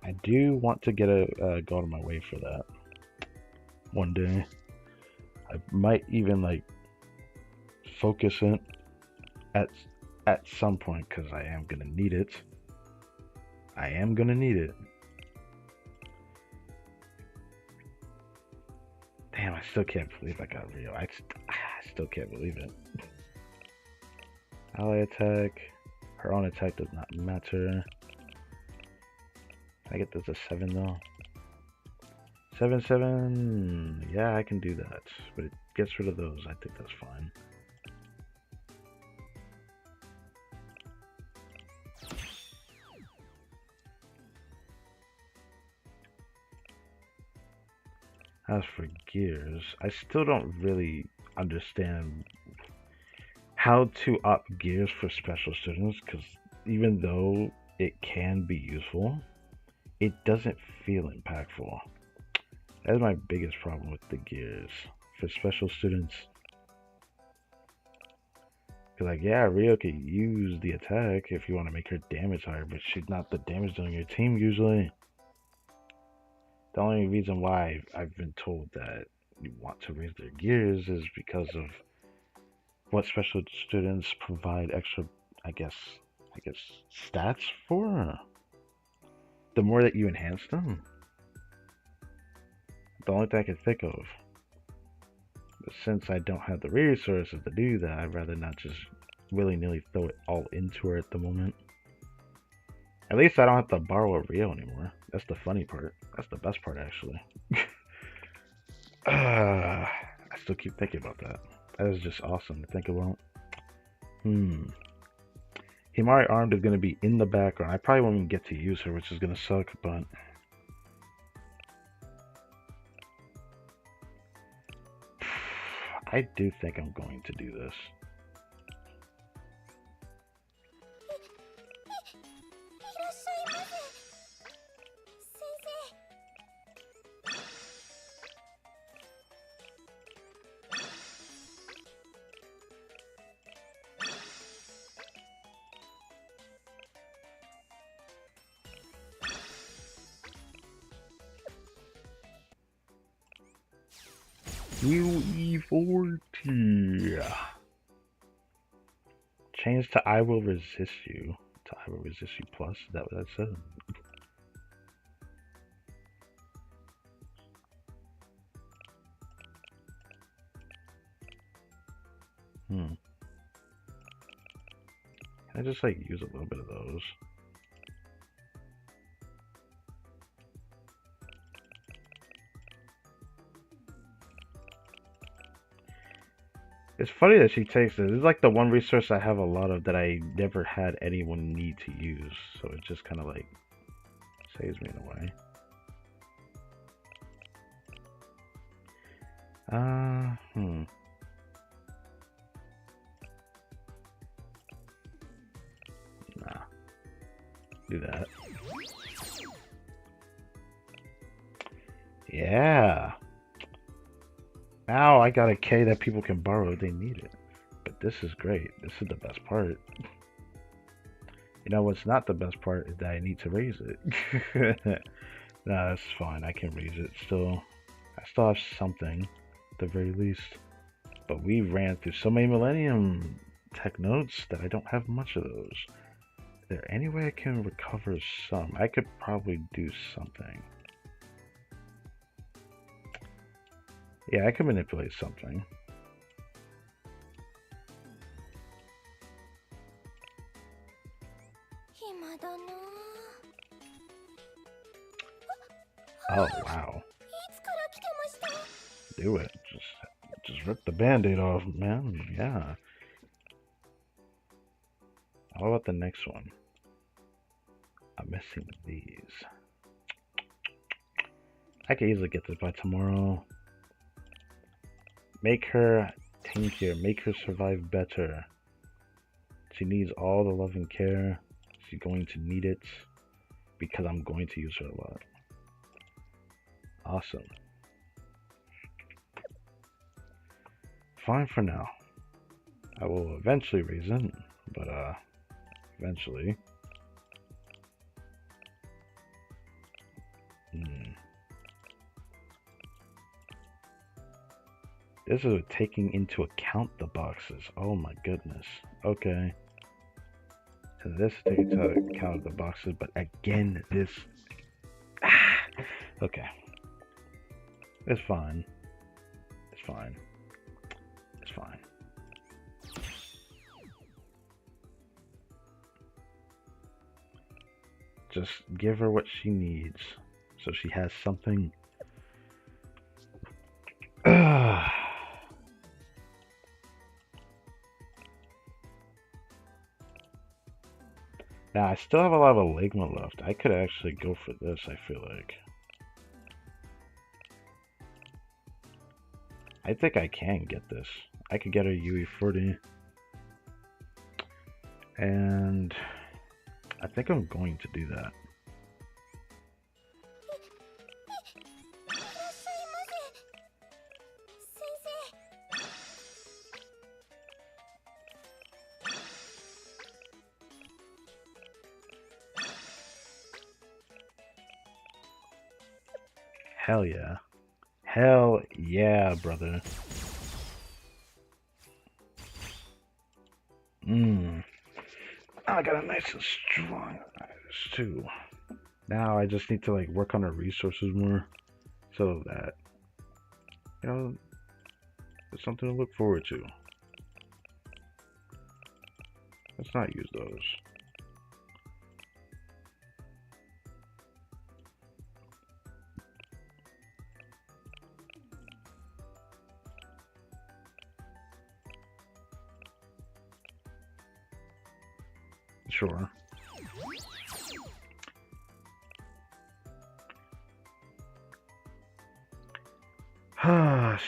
I do want to get a go out of my way for that one day. I might even like focus it at at some point because I am gonna need it. I am gonna need it. Damn, I still can't believe I got Rio. I still can't believe it. Ally attack. Her own attack does not matter. I get this a 7 though. 7/7. Yeah, I can do that. But it gets rid of those. I think that's fine. As for gears, I still don't really understand how to up gears for special students because even though it can be useful, it doesn't feel impactful. That's my biggest problem with the gears for special students. Cause like yeah, Rio could use the attack if you want to make her damage higher, but she's not the damage dealing your team usually. The only reason why I've been told that you want to raise their gears is because of what special students provide extra, I guess, I guess stats for. The more that you enhance them, the only thing I can think of. But since I don't have the resources to do that, I'd rather not just willy-nilly throw it all into her at the moment. At least I don't have to borrow a Rio anymore. That's the funny part. That's the best part, actually. I still keep thinking about that. That is just awesome to think about. Himari Armed is going to be in the background. I probably won't even get to use her, which is going to suck, but... I do think I'm going to do this. UE40. Change to I will resist you. To I will resist you plus. Is that what that said? Can I just like use a little bit of those? It's funny that she takes it. This is like the one resource I have a lot of that I never had anyone need to use. So it just kind of like saves me in a way. Nah. Do that. Yeah. Now I got a K that people can borrow if they need it. But this is great. This is the best part. You know what's not the best part is that I need to raise it. Nah, that's fine. I can raise it still. I still have something at the very least. But we ran through so many Millennium Tech notes that I don't have much of those. Is there any way I can recover some? I could probably do something. Yeah, I can manipulate something. Oh, wow. Do it. Just rip the band-aid off, man. Yeah. How about the next one? I'm missing these. I can easily get this by tomorrow. Make her tankier. Make her survive better. She needs all the love and care. She's going to need it because I'm going to use her a lot. Awesome. fine for now. I will eventually raise it, but eventually. This is taking into account the boxes. Oh my goodness. Okay. So this is taking into account the boxes, but again, this. Okay. It's fine. It's fine. It's fine. Just give her what she needs so she has something. Now, I still have a lot of Ligma left. I could actually go for this, I feel like. I think I can get this. I could get a UE40. And I think I'm going to do that. Hell yeah. Hell yeah, brother. I got a nice and strong eyes too. Now I just need to like work on our resources more so that, you know, there's something to look forward to. Let's not use those. Sure.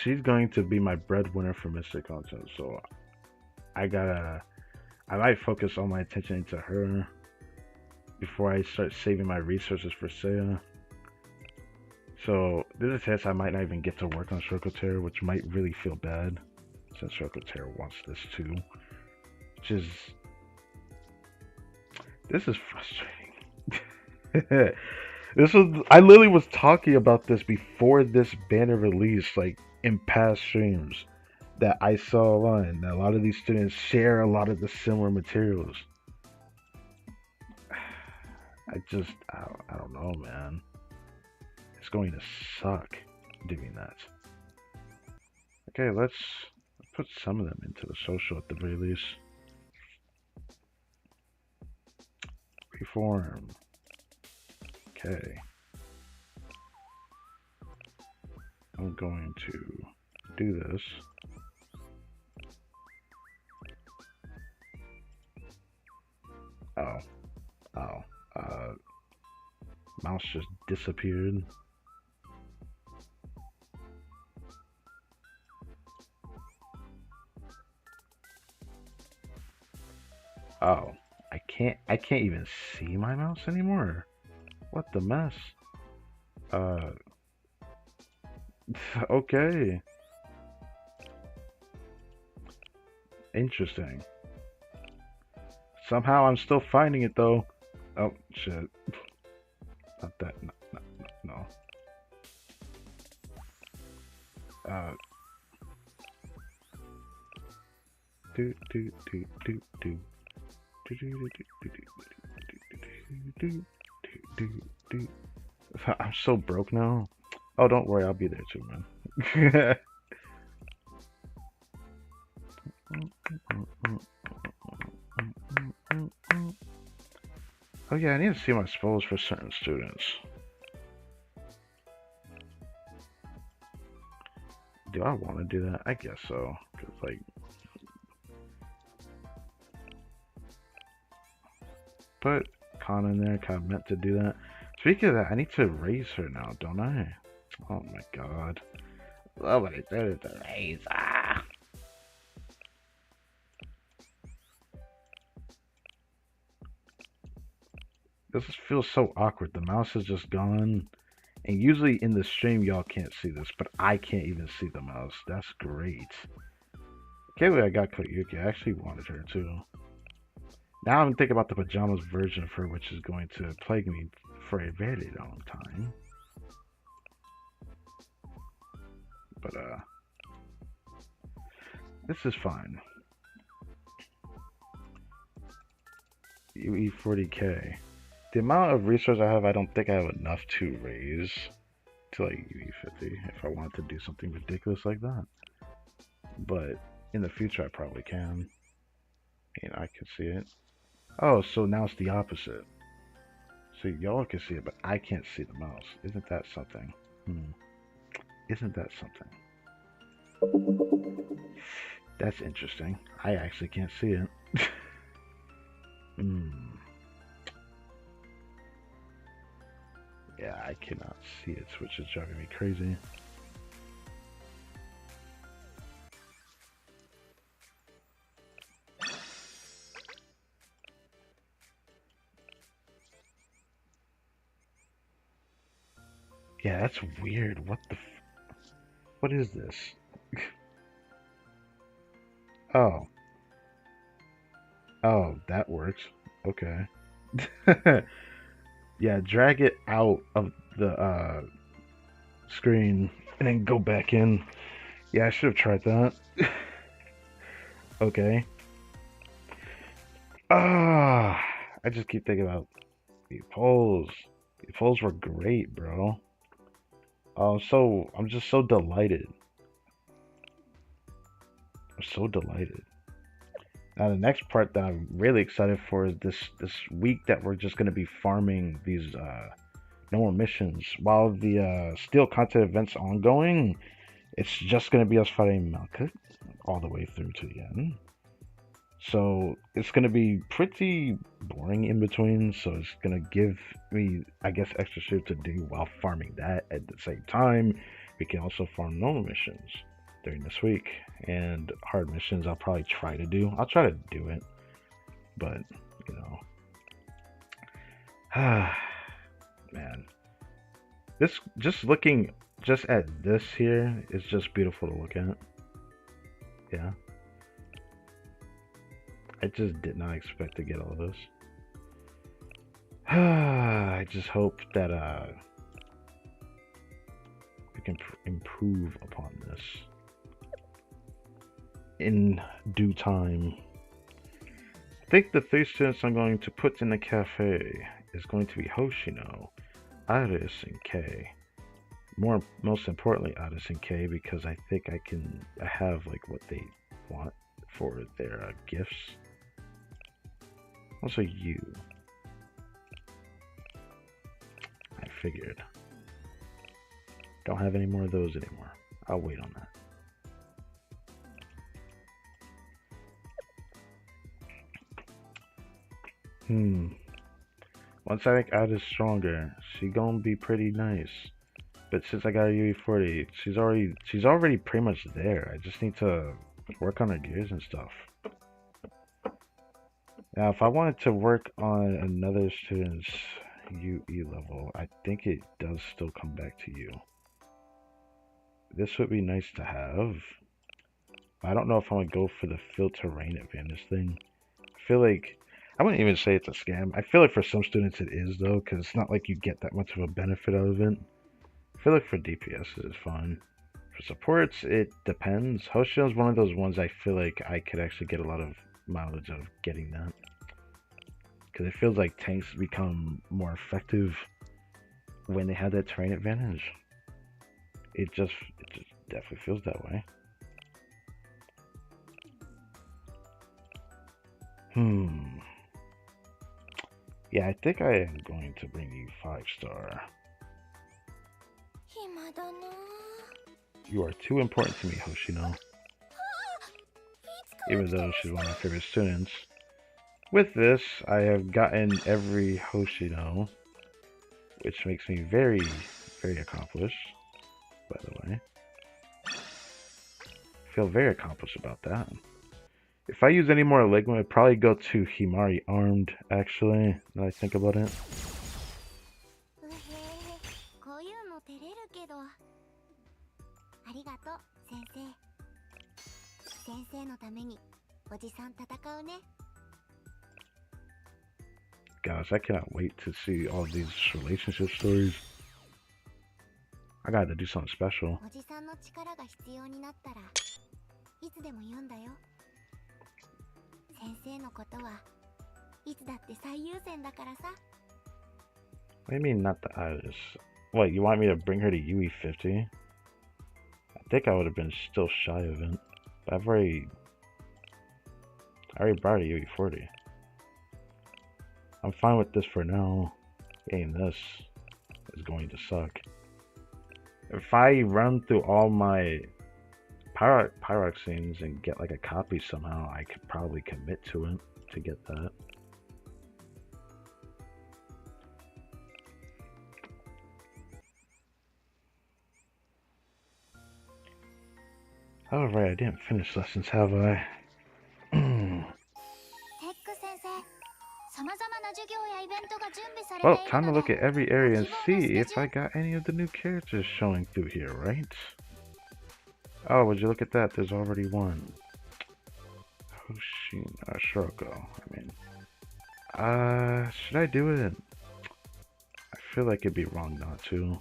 She's going to be my breadwinner for Mystic content, so I might focus all my attention into her before I start saving my resources for Saya. So there's a chance I might not even get to work on Circle Terror, which might really feel bad since Circle Terror wants this too. This is frustrating. I literally was talking about this before this banner released, like in past streams that I saw online. That a lot of these students share a lot of the similar materials. I don't know, man. It's going to suck doing that. Okay, let's put some of them into the social at the very least. Reform. Okay. I'm going to do this. Mouse just disappeared. Oh, I can't even see my mouse anymore. What the mess? Okay. Interesting. Somehow I'm still finding it though. Oh shit. Not that. No. I'm so broke now. Oh, don't worry, I'll be there too, man. Oh yeah, I need to see my spells for certain students. Do I want to do that? I guess so. Cause like, put Con in there. Kind of meant to do that. Speaking of that, I need to raise her now, don't I? Oh my god. Nobody said to raise her. This feels so awkward. The mouse is just gone. And usually in the stream, y'all can't see this, but I can't even see the mouse. That's great. Can't believe I got Koyuki. I actually wanted her too. Now I'm thinking about the pajamas version of her, which is going to plague me for a very long time. But this is fine. UE 40k. The amount of resources I have, I don't think I have enough to raise to like UE 50 if I want to do something ridiculous like that. But in the future, I probably can. And I can see it. Oh, so now it's the opposite. So y'all can see it, but I can't see the mouse. Isn't that something? Isn't that something? That's interesting. I actually can't see it. Yeah, I cannot see it, which is driving me crazy. Yeah, that's weird. What is this? Oh. Oh, that works. Okay. Yeah, drag it out of the screen and then go back in. Yeah, I should have tried that. Okay. Ah, I just keep thinking about the polls. The polls were great, bro. I'm just so delighted. I'm so delighted. Now the next part that I'm really excited for is this week that we're just gonna be farming these normal missions while the steel content event's ongoing. It's just gonna be us fighting Malkuth all the way through to the end. So it's gonna be pretty boring in between. So it's gonna give me, I guess, extra shit to do while farming that. At the same time, we can also farm normal missions during this week, and hard missions I'll probably try to do. I'll try to do it, but you know, man, this just looking just at this here is just beautiful to look at. Yeah, I just did not expect to get all this. I just hope that we can improve upon this in due time. I think the 3 students I'm going to put in the cafe is going to be Hoshino, Aris, and Kei. Most importantly, Aris and Kei, because I think I have like what they want for their gifts. Also you. I figured. Don't have any more of those anymore. I'll wait on that. Once I make Ada stronger, she gonna be pretty nice. But since I got a UE40, she's already pretty much there. I just need to work on her gears and stuff. Now, if I wanted to work on another student's UE level, I think it does still come back to you. This would be nice to have. I don't know if I'm gonna go for the field terrain advantage thing. I feel like I wouldn't even say it's a scam. I feel like for some students it is though, because it's not like you get that much of a benefit out of it. I feel like for DPS it's fine. For supports, it depends. Hoshino is one of those ones I feel like I could actually get a lot of mileage of getting that. Because it feels like tanks become more effective when they have that terrain advantage. It just definitely feels that way. Yeah, I think I am going to bring you 5-star. You are too important to me, Hoshino. Even though she's one of my favorite students. With this, I have gotten every Hoshino, which makes me very, very accomplished, by the way. I feel very accomplished about that. If I use any more Ligma, I'd probably go to Himari armed, actually, now I think about it. Gosh, I cannot wait to see all these relationship stories. I gotta do something special. What do you mean not the artist? What, you want me to bring her to UE50? I think I would have been still shy of it. But I already brought her to UE40. I'm fine with this for now. Getting this is going to suck. If I run through all my pyroxenes and get like a copy somehow, I could probably commit to it to get that. Oh right, I didn't finish lessons, have I? Well, time to look at every area and see if I got any of the new characters showing through here, right? Oh, would you look at that? There's already one. Shiroko, I mean. Should I do it? I feel like it'd be wrong not to.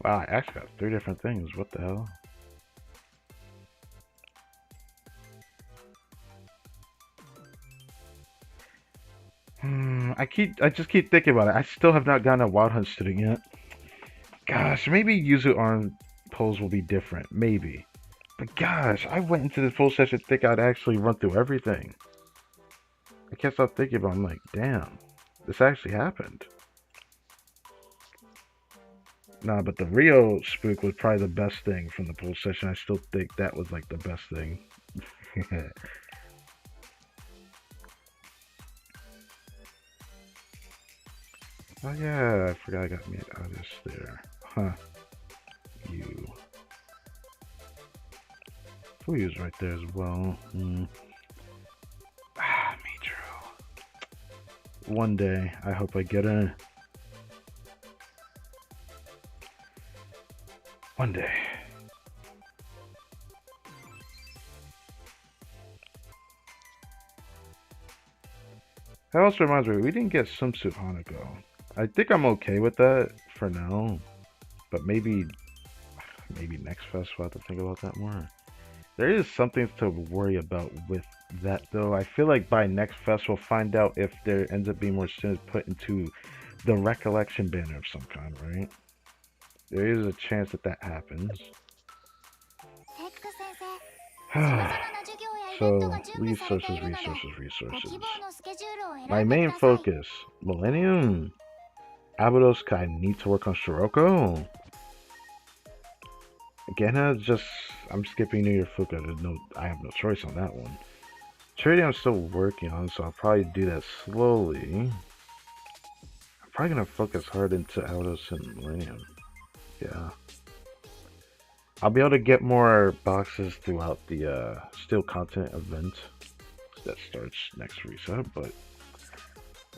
Wow, I actually got 3 different things. What the hell? I just keep thinking about it. I still have not gotten a Wild Hunt student yet. Gosh, maybe Yuzu arm pulls will be different. Maybe. But gosh, I went into this full session thinking I'd actually run through everything. I can't stop thinking about it. I'm like, damn, this actually happened. Nah, but the Rio spook was probably the best thing from the full session. I still think that was like the best thing. Oh yeah, I forgot I got me an artist there. Huh. You. Fuyu's right there as well. Ah, Mitro. One day, I hope I get in. One day. That also reminds me, we didn't get swimsuit Hanako. I think I'm okay with that for now, but maybe next fest we'll have to think about that more. There is something to worry about with that though. I feel like by next fest we'll find out if there ends up being more students put into the recollection banner of some kind, right? There is a chance that happens. So, resources. My main focus, Millennium. Abydos, I need to work on Shiroko. Again, I'm skipping New Year Fuka. I have no choice on that one. Charity I'm still working on, so I'll probably do that slowly. I'm probably gonna focus hard into Abydos and Millennium. Yeah. I'll be able to get more boxes throughout the Steel Content event that starts next reset, but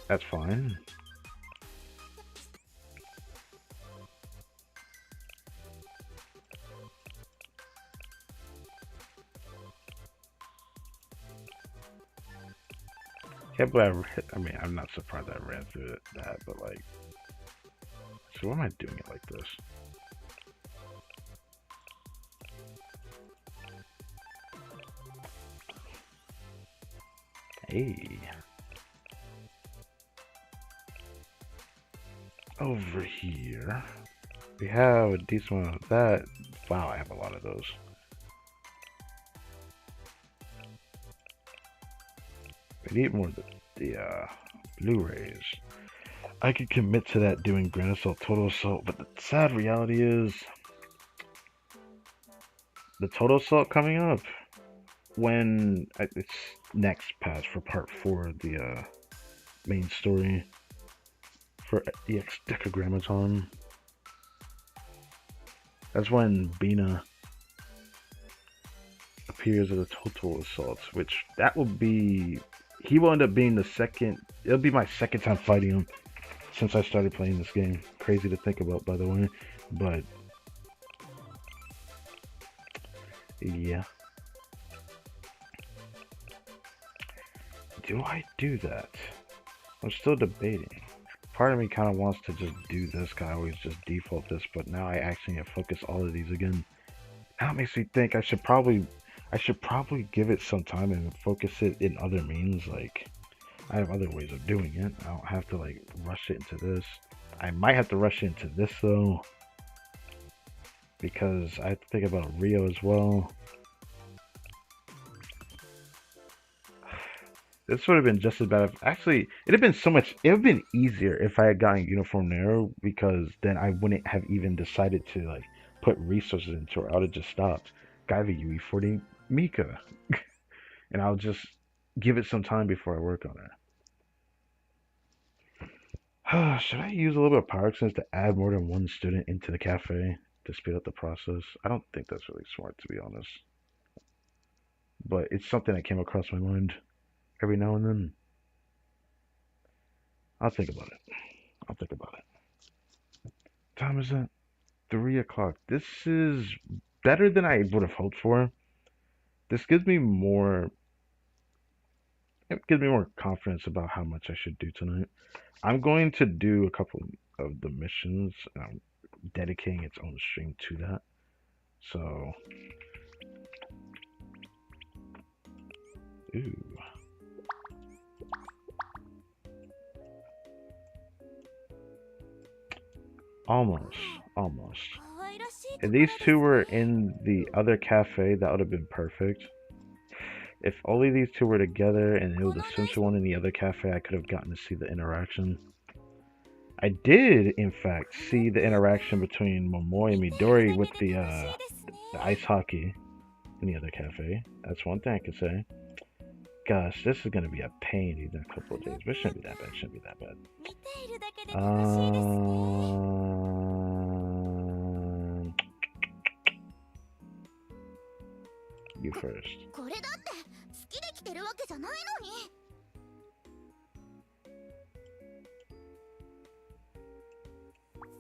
that's fine. Yeah, but I mean, I'm not surprised I ran through that, but like, so why am I doing it like this? Hey. Over here, we have a decent amount of that. Wow, I have a lot of those. We need more of the Blu-rays. I could commit to that doing Grand Assault, Total Assault, but the sad reality is the Total Assault coming up when it's next pass for part 4 of the main story for EX Decagrammaton. That's when Bina appears as a Total Assault, which that will be He will end up being the second. It'll be my second time fighting him since I started playing this game. Crazy to think about, by the way. But yeah. Do I do that? I'm still debating. Part of me kind of wants to just do this, cause I always just default this, but now I actually need to focus all of these again. That makes me think I should probably give it some time and focus it in other means. Like, I have other ways of doing it. I don't have to like rush it into this. I might have to rush it into this though, because I have to think about Rio as well. This would have been just as bad. Actually, it'd have been so much. It would have been easier if I had gotten Uniform Narrow, because then I wouldn't have even decided to like put resources into it. I would have just stopped. Got the UE40 Mika, and I'll just give it some time before I work on it. Should I use a little bit of power exchange to add more than one student into the cafe to speed up the process? I don't think that's really smart, to be honest. But it's something that came across my mind every now and then. I'll think about it. I'll think about it. Time is it? 3 o'clock. This is better than I would have hoped for. This gives me more. It gives me more confidence about how much I should do tonight. I'm going to do a couple of the missions, dedicating its own stream to that. So, ooh, almost, almost. If these two were in the other cafe, that would have been perfect. If only these two were together and it was the central one in the other cafe, I could have gotten to see the interaction. I did, in fact, see the interaction between Momoi and Midori with the ice hockey in the other cafe. That's one thing I could say. Gosh, this is gonna be a pain these next couple of days, but it shouldn't be that bad. It shouldn't be that bad. You first. これだって好きで来てるわけじゃないのに。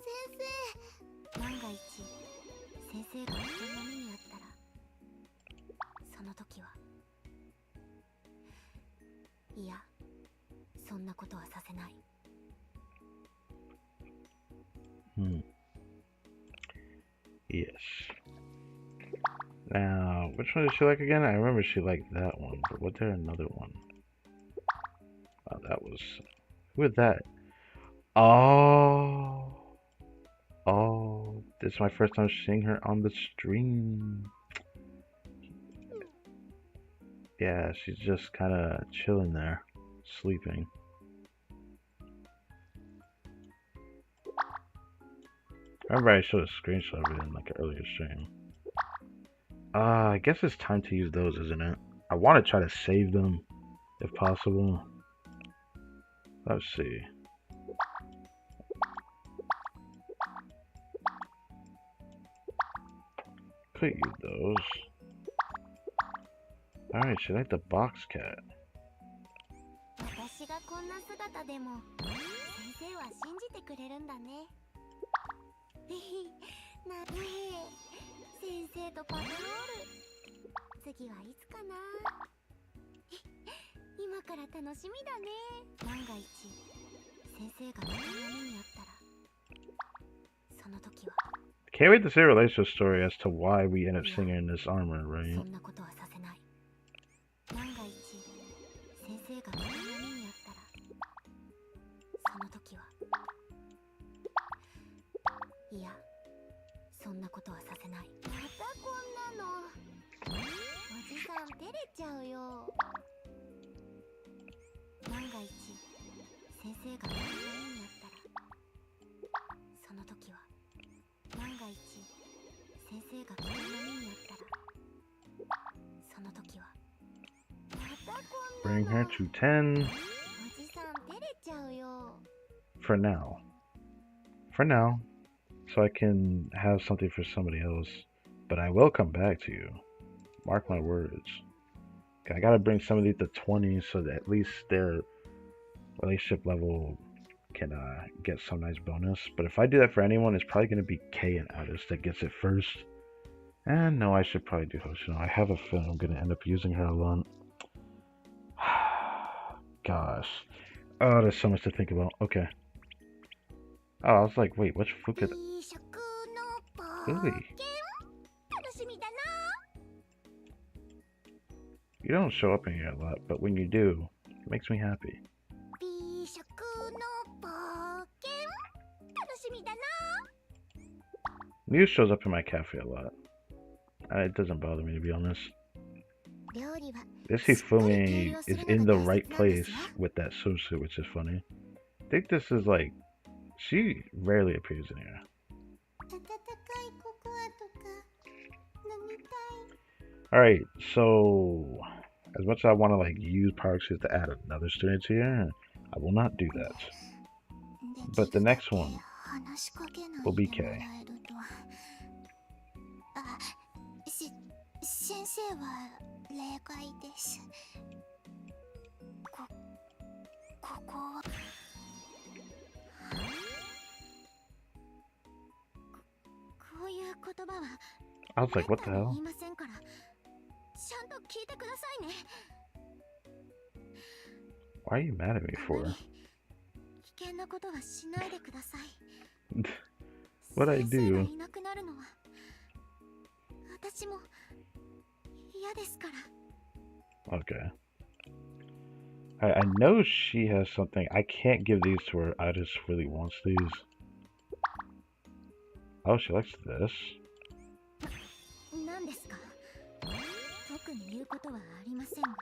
先生、万が一先生が危険な目にあったら、その時は、いや、そんなことはさせない。Yes. Now, which one did she like again? I remember she liked that one, but was there another one? Oh, that was... Who was that? Oh... Oh, this is my first time seeing her on the stream. Yeah, she's just kind of chilling there, sleeping. I remember I showed a screenshot of it in like an earlier stream. I guess it's time to use those, isn't it? I want to try to save them, if possible. Let's see. Could use those. Alright, she like the box cat. 私がこんな姿でも先生は信じてくれるんだね。なねえ、先生とパトロール。次はいつかな。今から楽しみだね。万が一先生が危険な目にあったら、その時は。Can't wait to see a relationship story as to why we end up seeing her in this armor, right? そんなことはさせない。万が一先生が危険な目にあったら、その時は。いや、そんなことはさせない。またこんなの。おじさん照れちゃうよ。万が一先生が危険な目にあったら、その時は。万が一先生が危険な目にあったら、その時は。またこん Bring な her の。to 10. おじさん照れちゃうよ。 For now. For now. So I can have something for somebody else. But I will come back to you. Mark my words. I gotta bring some of these to 20 so that at least their relationship level can get some nice bonus. But if I do that for anyone, it's probably gonna be K and Addis that gets it first. And no, I should probably do Hoshino. I have a feeling I'm gonna end up using her a lot. Gosh. Oh, there's so much to think about. Okay. Oh, I was like, wait, which Fuka? 夕食の冒 Really? 険楽しみだな You don't show up in here a lot, but when you do, it makes me happy. 夕食の冒険楽しみだな Muse shows up in my cafe a lot. It doesn't bother me, to be honest. 料理は This しっかり計 Hifumi 量す is るの in が the 大 right 切なんで place すよ with that susu, which is funny. I think this is like, she rarely appears in here. 温かいココアとか飲みたい Alright, so as much as I want to like use Power Excuse to add another student here, I will not do that. で But き the るだ next け one 話しかけない will be でも K. らえるとあ先生は例外ですここはこういう言葉は I was like, what the めったに hell? 言いませんからちゃんと聞いてくださいね Why are you mad at me あ for? まり危険なことはしないでください What'd I 先生が do? いなくなるのは私も嫌ですから Okay. I know she has something. I can't give these to her. I just really wants these. Oh, she likes this. 何ですか特に言うことはありませんがわ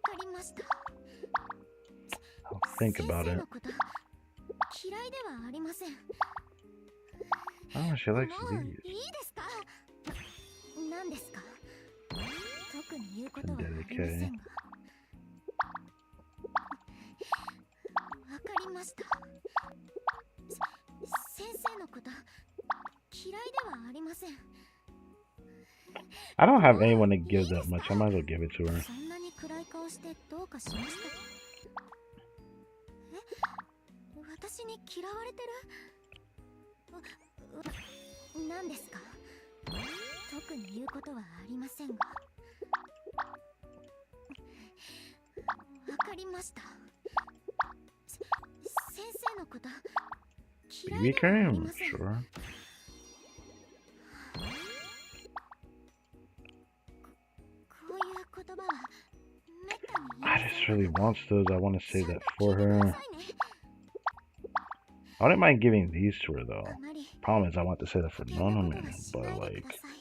かりました I'll think 先 about 生 it. のこと嫌いではありません Oh, she もう likes いい these. ですか何ですか特に言うことはあ Vendetta りませ K. んがわかりました先生のこと嫌いではありません I don't have anyone to give that much. I might as well give it to her. そんなに暗い顔してどうかしましたかえ私に嫌われてる何ですか特に言うことはありませんがわかりました先生のこと嫌い BB ではあり cream? ません Sure. こういう言葉はめったに言い I ま just せん really wants those. I want to ちゃ save んと that 聞 for いてくだ her. さいね I wouldn't mind giving these to her though. あまり Problem is, I want to save that for 危険なこと Nonomi, はし but ないで like, ください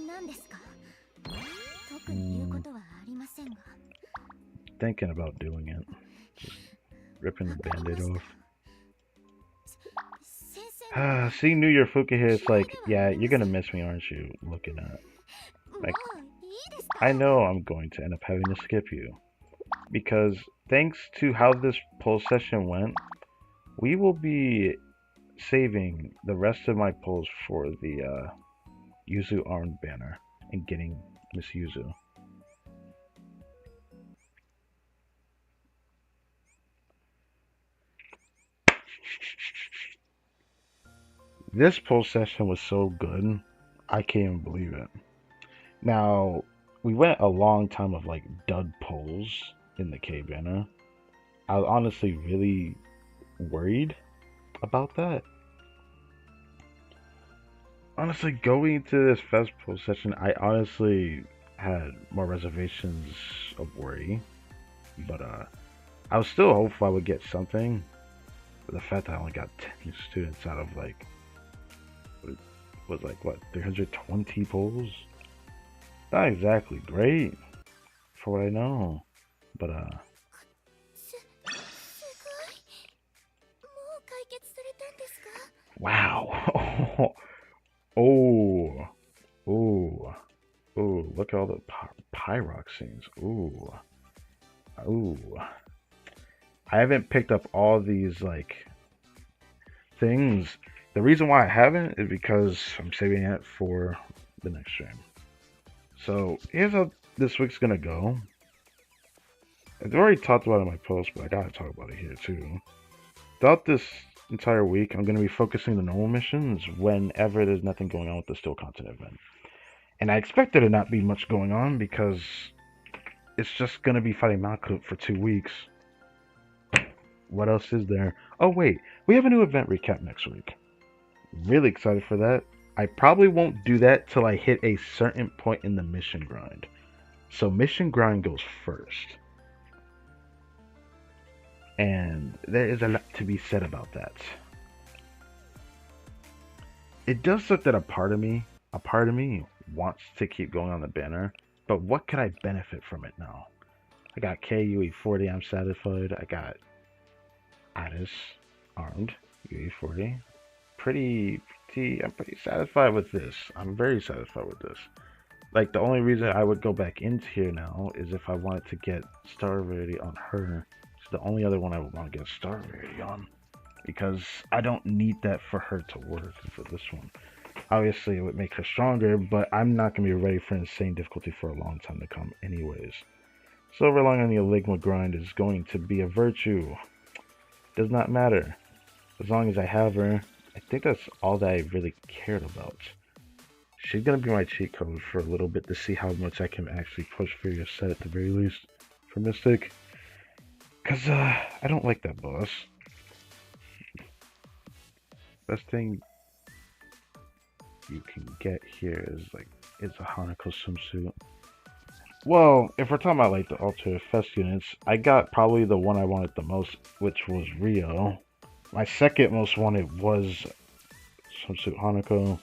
何ですか特に言うことはありませんが thinking about doing it. Just ripping the わかりま band-aid した off. 先生の Seeing New Year Fuka here, it's like, yeah, you're gonna miss me, aren't you? Looking at. も like ういいですか I know I'm going to end up having to skip you. Because thanks to how this poll session went, we will be saving the rest of my polls for the Yuzu armed banner and getting Miss Yuzu. This poll session was so good, I can't even believe it. Now, we went a long time of like dud polls in the K banner. I was honestly really worried about that. Honestly, going into this festival session, I honestly had more reservations of worry, but I was still hopeful I would get something. But the fact that I only got 10 students out of like, it was like what, 320 polls? Not exactly great for what I know, but すごいもう解決されたんですか wow. Oh, oh, oh, look at all the Pyrox scenes. Ooh, ooh. I haven't picked up all these, like, things The reason why I haven't is because I'm saving it for the next stream. So here's how this week's gonna go. I've already talked about it in my post, but I gotta talk about it here too. Throughout this entire week, I'm gonna be focusing the normal missions whenever there's nothing going on with the still content event. And I expect there to not be much going on because it's just gonna be fighting Malkup for 2 weeks. What else is there? Oh wait, we have a new event recap next week. Really excited for that. I probably won't do that till I hit a certain point in the mission grind. So mission grind goes first. And there is a lot to be said about that. It does suck that a part of me wants to keep going on the banner, but what could I benefit from it now? I got KUE40, I'm satisfied. I got Addis armed, UE40. I'm pretty satisfied with this. I'm very satisfied with this. Like, the only reason I would go back into here now is if I wanted to get Star Rarity on her. It's the only other one I would want to get Star Rarity on. Because I don't need that for her to work for this one. Obviously, it would make her stronger, but I'm not going to be ready for insane difficulty for a long time to come anyways. So relying on the Enigma grind is going to be a virtue. Does not matter. As long as I have her, I think that's all that I really cared about. She's going to be my cheat code for a little bit to see how much I can actually push Furious Set at the very least for Mystic. Because I don't like that boss. Best thing you can get here is it's a Hanako swimsuit. Well, if we're talking about like the Ultra Fest units, I got probably the one I wanted the most, which was Rio. My second most wanted was swimsuit Hanako.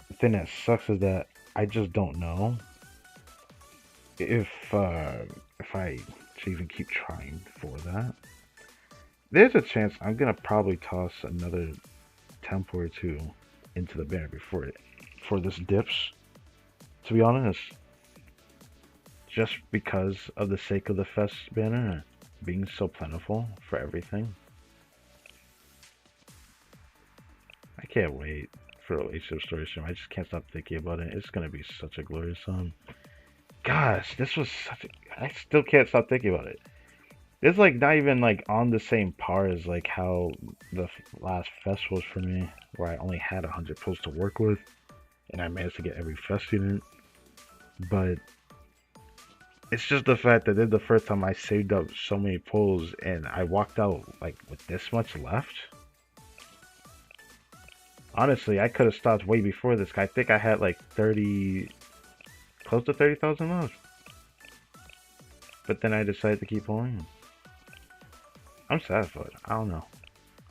The thing that sucks is that I just don't know if I should even keep trying for that. There's a chance I'm gonna probably toss another tempo or two into the banner before this dips. To be honest, just because of the sake of the Fest banner being so plentiful for everything. I can't wait for a relationship story stream. I just can't stop thinking about it. It's gonna be such a glorious song. Gosh, this was such a... I still can't stop thinking about it. It's like not even like on the same par as like how the last Fest was for me, where I only had 100 pulls to work with, and I managed to get every Fest unit. But it's just the fact that this is the first time I saved up so many pulls, and I walked out like with this much left. Honestly, I could have stopped way before this. I think I had like 30, close to 30,000 left. But then I decided to keep pulling. I'm satisfied. I don't know.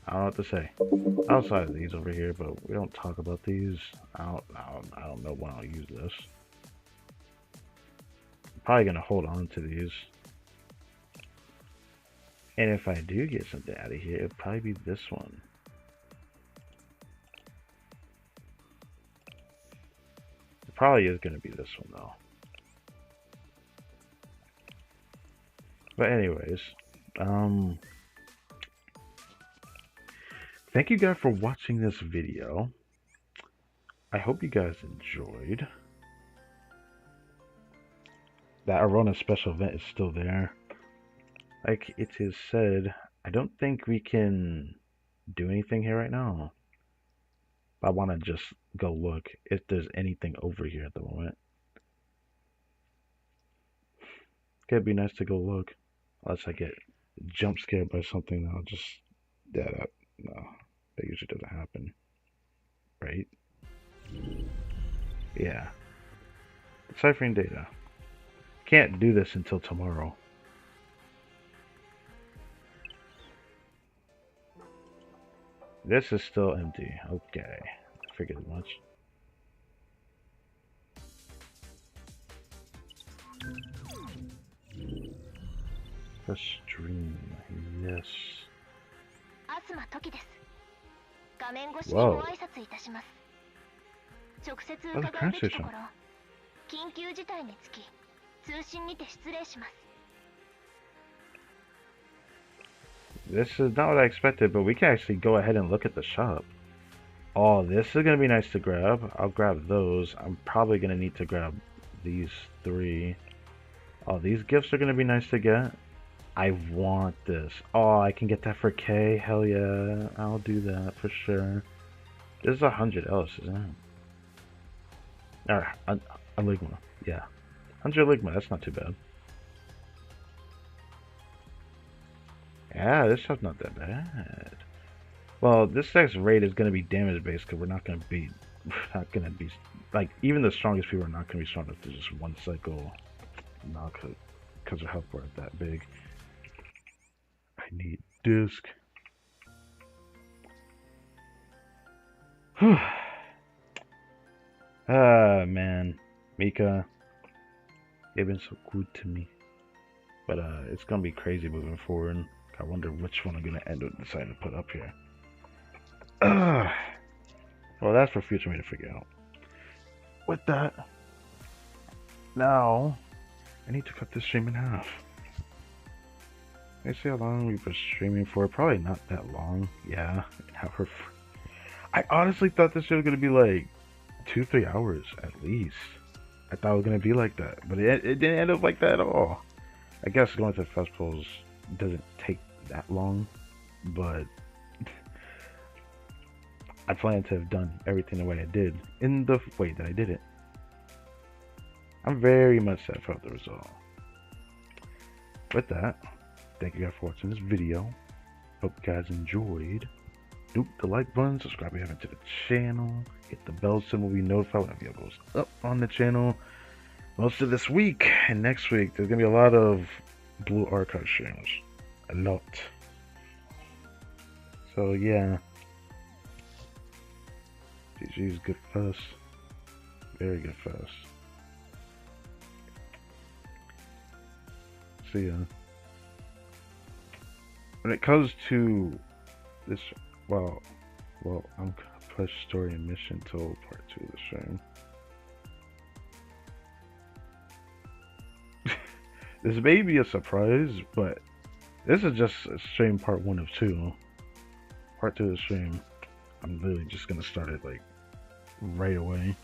I don't know what to say. Outside of these over here, but we don't talk about these. I don't know when I'll use this. I'm probably gonna hold on to these. And if I do get something out of here, it'll probably be this one. It probably is gonna be this one though. But anyways, thank you guys for watching this video. I hope you guys enjoyed. That Arona special event is still there. Like it is said, I don't think we can do anything here right now. I want to just go look if there's anything over here at the moment. It'd be nice to go look. Unless I get jump scared by something, I'll just... no, that usually doesn't happen. Right? Yeah. Deciphering data. Can't do this until tomorrow. This is still empty. Okay. Figured as much. The stream. Yes. Whoa. Oh, the current station. This is not what I expected, but we can actually go ahead and look at the shop. Oh, this is gonna be nice to grab. I'll grab those. I'm probably gonna need to grab these three. Oh, these gifts are gonna be nice to get. I want this. Oh, I can get that for K. Hell yeah. I'll do that for sure. This is 100 else, isn't it? A Ligma. Yeah. 100 Ligma, that's not too bad. Yeah, this stuff's not that bad. Well, this next raid is going to be damage based because we're not going to be, like, even the strongest people are not going to be strong enough to just one cycle knock because their health bar that big. I need disc. Ah, man. Mika, you've been so good to me. But it's going to be crazy moving forward. I wonder which one I'm going to end up deciding to put up here. Well, that's for future me to figure out. With that, now I need to cut this stream in half. Let's see how long we've been streaming for. Probably not that long. Yeah, an hour. I honestly thought this was gonna be like 2-3 hours at least. I thought it was gonna be like that, but it didn't end up like that at all. I guess going to festivals doesn't take that long, but I plan to have done everything the way I did in the way that I did it. I'm very much satisfied with the result. With that, thank you guys for watching this video. Hope you guys enjoyed. Nuke the like button, subscribe if you haven't to the channel, hit the bell symbol to be notified when a video goes up on the channel. Most of this week and next week, there's gonna be a lot of Blue Archive streams. A lot. So yeah. GG's good first. Very good first. See ya. When it comes to this, well, I'm gonna push story and mission till part 2 of the stream. This may be a surprise, but this is just stream part 1 of 2. Part 2 of the stream, I'm literally just gonna start it like right away.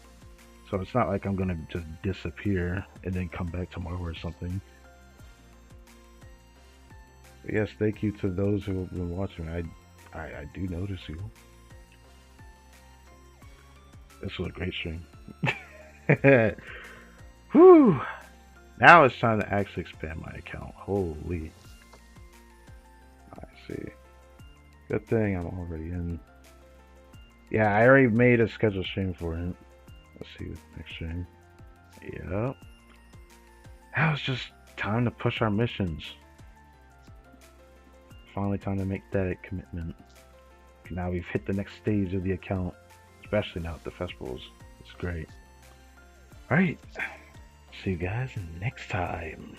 So it's not like I'm gonna just disappear and then come back tomorrow or something. But yes, thank you to those who have been watching. I do notice you. This was a great stream. Whew. Now it's time to actually expand my account. Holy. I see. Good thing I'm already in. Yeah, I already made a scheduled stream for it. Let's see the next stream. Yep. Now it's just time to push our missions. Finally time to make that commitment. Now we've hit the next stage of the account. Especially now at the festivals. It's great. Alright. See you guys next time.